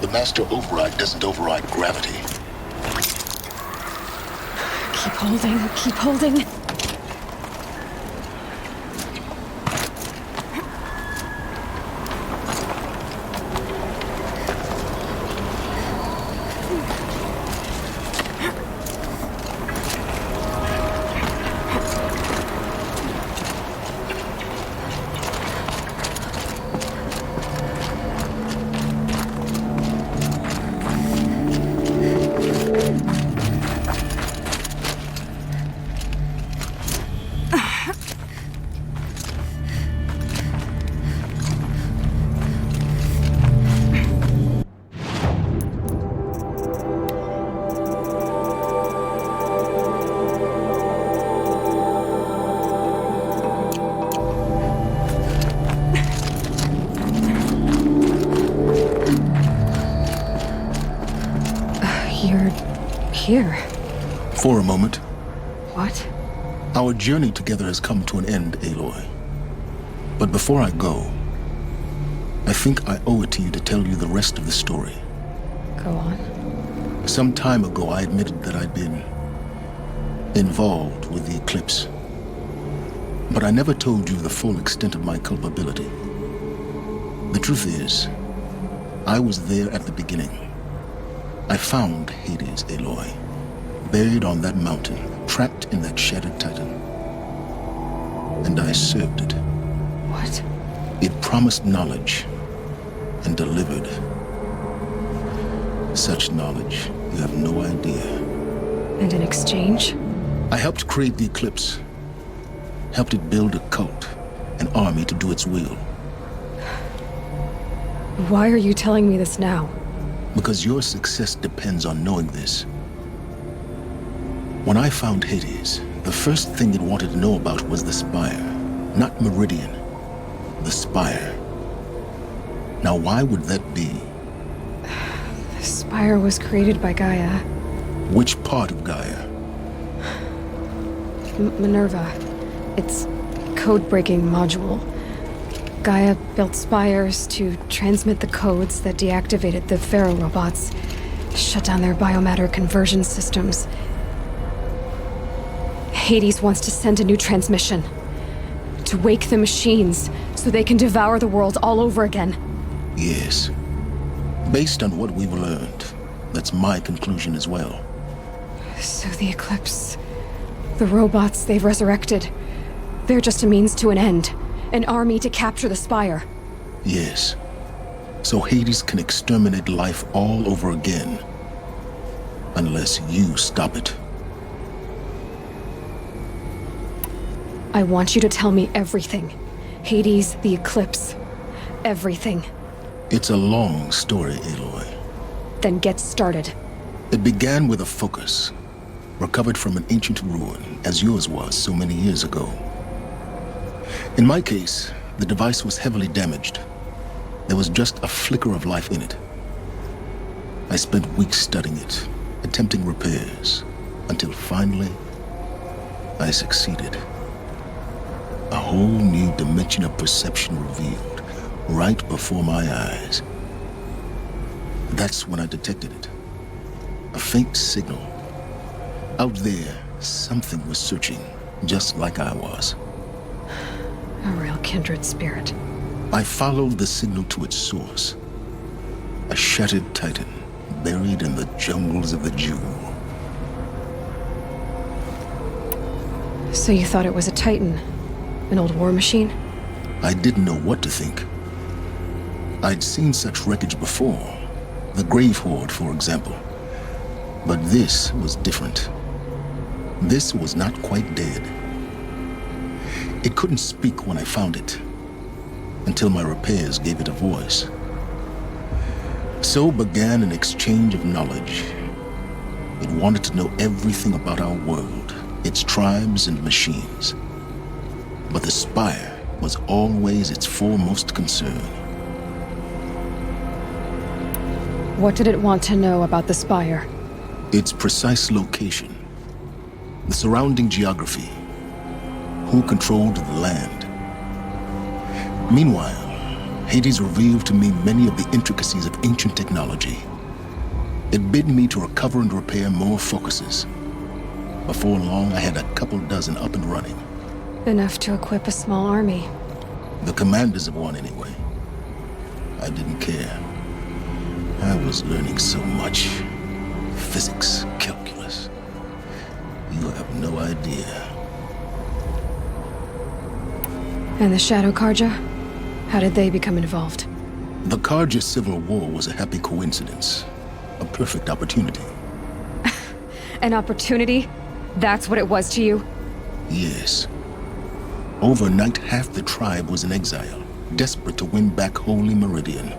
The master override doesn't override gravity. Keep holding, keep holding. Here. For a moment. What? Our journey together has come to an end, Aloy. But before I go, I think I owe it to you to tell you the rest of the story. Go on. Some time ago, I admitted that I'd been involved with the eclipse. But I never told you the full extent of my culpability. The truth is, I was there at the beginning. I found Hades, Aloy, buried on that mountain, trapped in that shattered titan. And I served it. What? It promised knowledge and delivered. Such knowledge, you have no idea. And in exchange? I helped create the eclipse. Helped it build a cult, an army to do its will. Why are you telling me this now? Because your success depends on knowing this. When I found Hades, the first thing it wanted to know about was the Spire. Not Meridian. The Spire. Now why would that be? Spire was created by Gaia. Which part of Gaia? Minerva. It's code-breaking module. Gaia built spires to transmit the codes that deactivated the Pharaoh robots, shut down their biomatter conversion systems. Hades wants to send a new transmission. To wake the machines, so they can devour the world all over again. Yes. Based on what we've learned, that's my conclusion as well. So the Eclipse... the robots they've resurrected... they're just a means to an end. An army to capture the Spire. Yes. So Hades can exterminate life all over again. Unless you stop it. I want you to tell me everything. Hades, the Eclipse, everything. It's a long story, Aloy. Then get started. It began with a focus, recovered from an ancient ruin, as yours was so many years ago. In my case, the device was heavily damaged. There was just a flicker of life in it. I spent weeks studying it, attempting repairs, until finally, I succeeded. A whole new dimension of perception revealed, right before my eyes. That's when I detected it. A faint signal. Out there, something was searching, just like I was. A real kindred spirit. I followed the signal to its source. A shattered titan, buried in the jungles of the Jewel. So you thought it was a titan? An old war machine? I didn't know what to think. I'd seen such wreckage before. The Grave Horde, for example. But this was different. This was not quite dead. It couldn't speak when I found it, until my repairs gave it a voice. So began an exchange of knowledge. It wanted to know everything about our world, its tribes and machines. But the Spire was always its foremost concern. What did it want to know about the Spire? Its precise location, the surrounding geography, who controlled the land. Meanwhile, Hades revealed to me many of the intricacies of ancient technology. It bid me to recover and repair more focuses. Before long, I had a couple dozen up and running. Enough to equip a small army. The commanders of one, anyway. I didn't care. I was learning so much. Physics, calculus. You have no idea. And the Shadow Karja? How did they become involved? The Karja Civil War was a happy coincidence. A perfect opportunity. An opportunity? That's what it was to you? Yes. Overnight, half the tribe was in exile, desperate to win back Holy Meridian.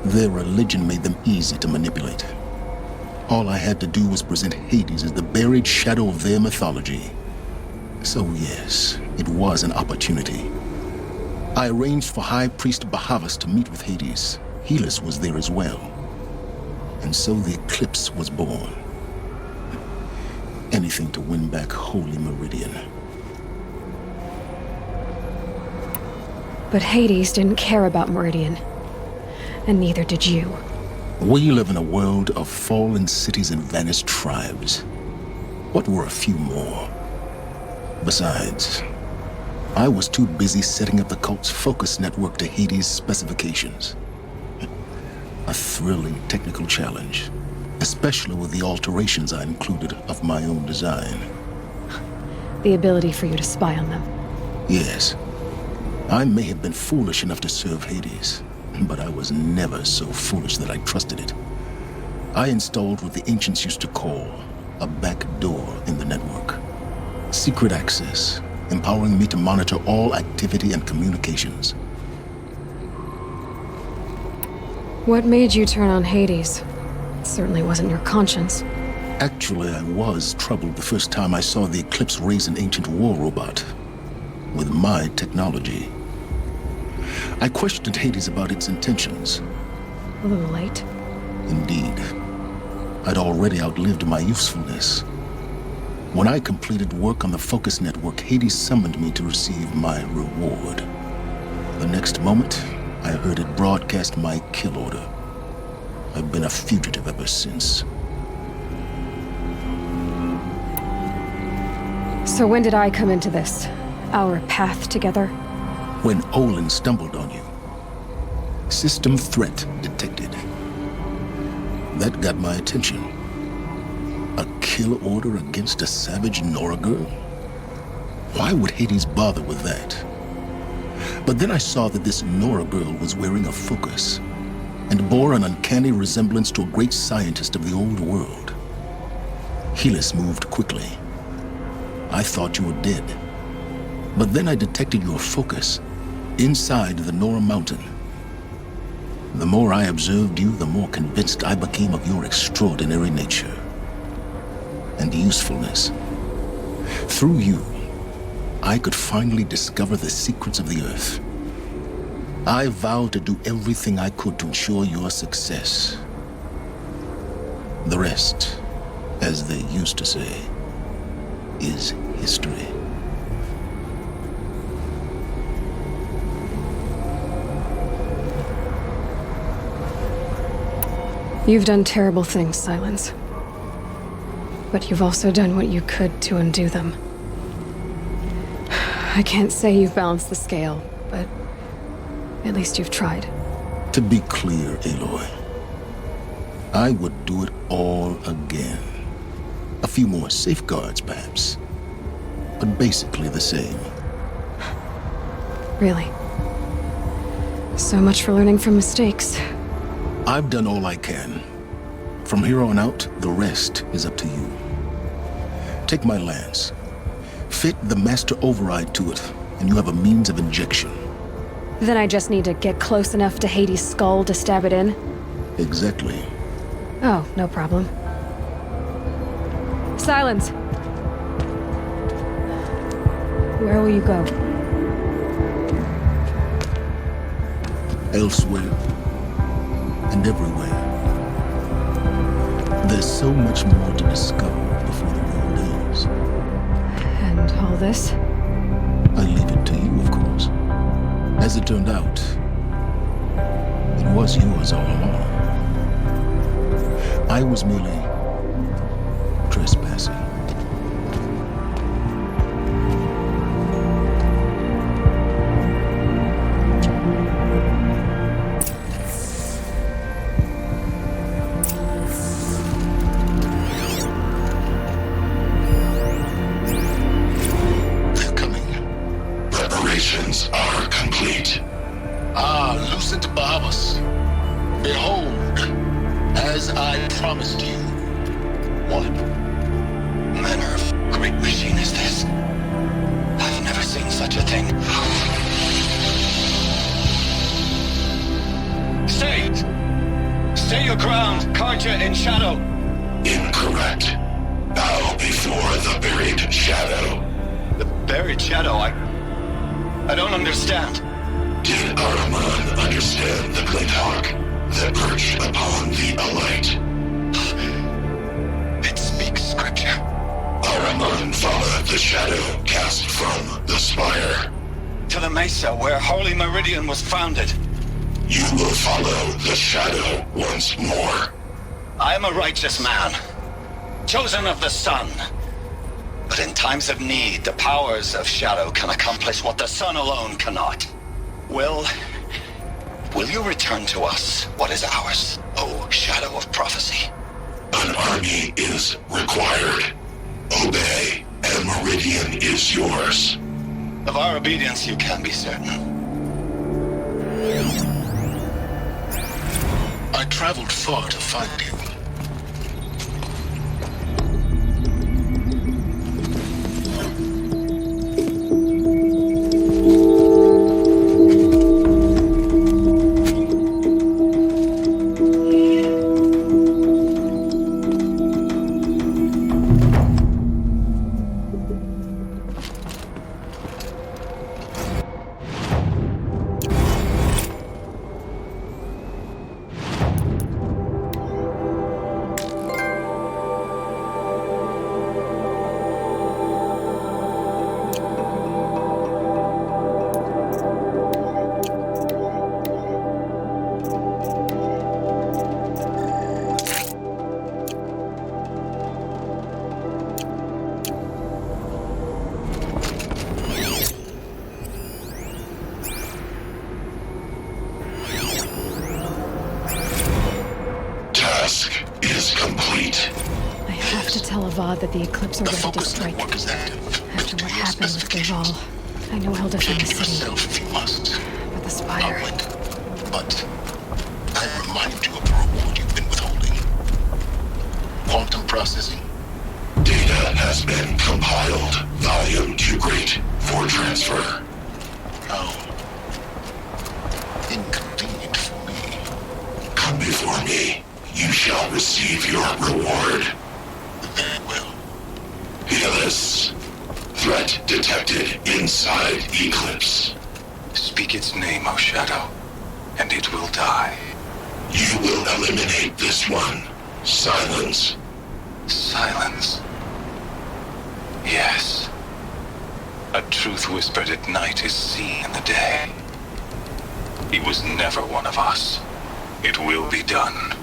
Their religion made them easy to manipulate. All I had to do was present Hades as the buried shadow of their mythology. So yes, it was an opportunity. I arranged for High Priest Bahavas to meet with Hades. Helis was there as well. And so the Eclipse was born. Anything to win back Holy Meridian. But Hades didn't care about Meridian. And neither did you. We live in a world of fallen cities and vanished tribes. What were a few more? Besides, I was too busy setting up the cult's focus network to Hades' specifications. A thrilling technical challenge, especially with the alterations I included of my own design. The ability for you to spy on them. Yes. I may have been foolish enough to serve Hades, but I was never so foolish that I trusted it. I installed what the ancients used to call a back door in the network. Secret access, empowering me to monitor all activity and communications. What made you turn on Hades? It certainly wasn't your conscience. Actually, I was troubled the first time I saw the Eclipse raise an ancient war robot with my technology. I questioned Hades about its intentions. A little late. Indeed, I'd already outlived my usefulness. When I completed work on the Focus Network, Hades summoned me to receive my reward. The next moment, I heard it broadcast my kill order. I've been a fugitive ever since. So when did I come into this? Our path together? When Olin stumbled on you. System threat detected. That got my attention. A kill order against a savage Nora girl? Why would Hades bother with that? But then I saw that this Nora girl was wearing a focus and bore an uncanny resemblance to a great scientist of the old world. Helis moved quickly. I thought you were dead. But then I detected your focus inside the Nora mountain. The more I observed you, the more convinced I became of your extraordinary nature and usefulness. Through you, I could finally discover the secrets of the Earth. I vowed to do everything I could to ensure your success. The rest, as they used to say, is history. You've done terrible things, Silence. But you've also done what you could to undo them. I can't say you've balanced the scale, but at least you've tried. To be clear, Aloy, I would do it all again. A few more safeguards, perhaps, but basically the same. Really? So much for learning from mistakes. I've done all I can. From here on out, the rest is up to you. Take my lance. Fit the master override to it, and you have a means of injection. Then I just need to get close enough to Hades' skull to stab it in? Exactly. Oh, no problem. Silence! Where will you go? Elsewhere. And everywhere. There's so much more to discover before the world ends. And all this? I leave it to you, of course. As it turned out, it was yours all along. I was merely trespassing. Preparations are complete. Lucent Bahamas. Behold, as I promised you. What? Manner of great machine is this? I've never seen such a thing. Stay! Stay your ground, Carja in shadow. Incorrect. Bow before the buried shadow. The buried shadow? I don't understand. Did Ahriman understand the glint hawk that perched upon the alight? It speaks scripture. Ahriman followed the shadow cast from the spire. To the mesa where Holy Meridian was founded. You will follow the shadow once more. I am a righteous man, chosen of the sun. But in times of need, the powers of shadow can accomplish what the sun alone cannot. Will you return to us what is ours, O Shadow of Prophecy? An army is required. Obey, and Meridian is yours. Of our obedience you can be certain. I traveled far to find you. is complete. I have to tell Avad that the Eclipse are ready to strike. After what happened with Gajal, I know he'll defend the city. If you must. But the Spire... But I remind you of the reward you've been withholding. Quantum processing. Data has been compiled. Volume too great for transfer. How inconvenient for me. Come before me. You shall receive your reward. Very well. Healus. Threat detected inside Eclipse. Speak its name, O Shadow, and it will die. You will eliminate this one. Silence. Silence. Yes. A truth whispered at night is seen in the day. He was never one of us. It will be done.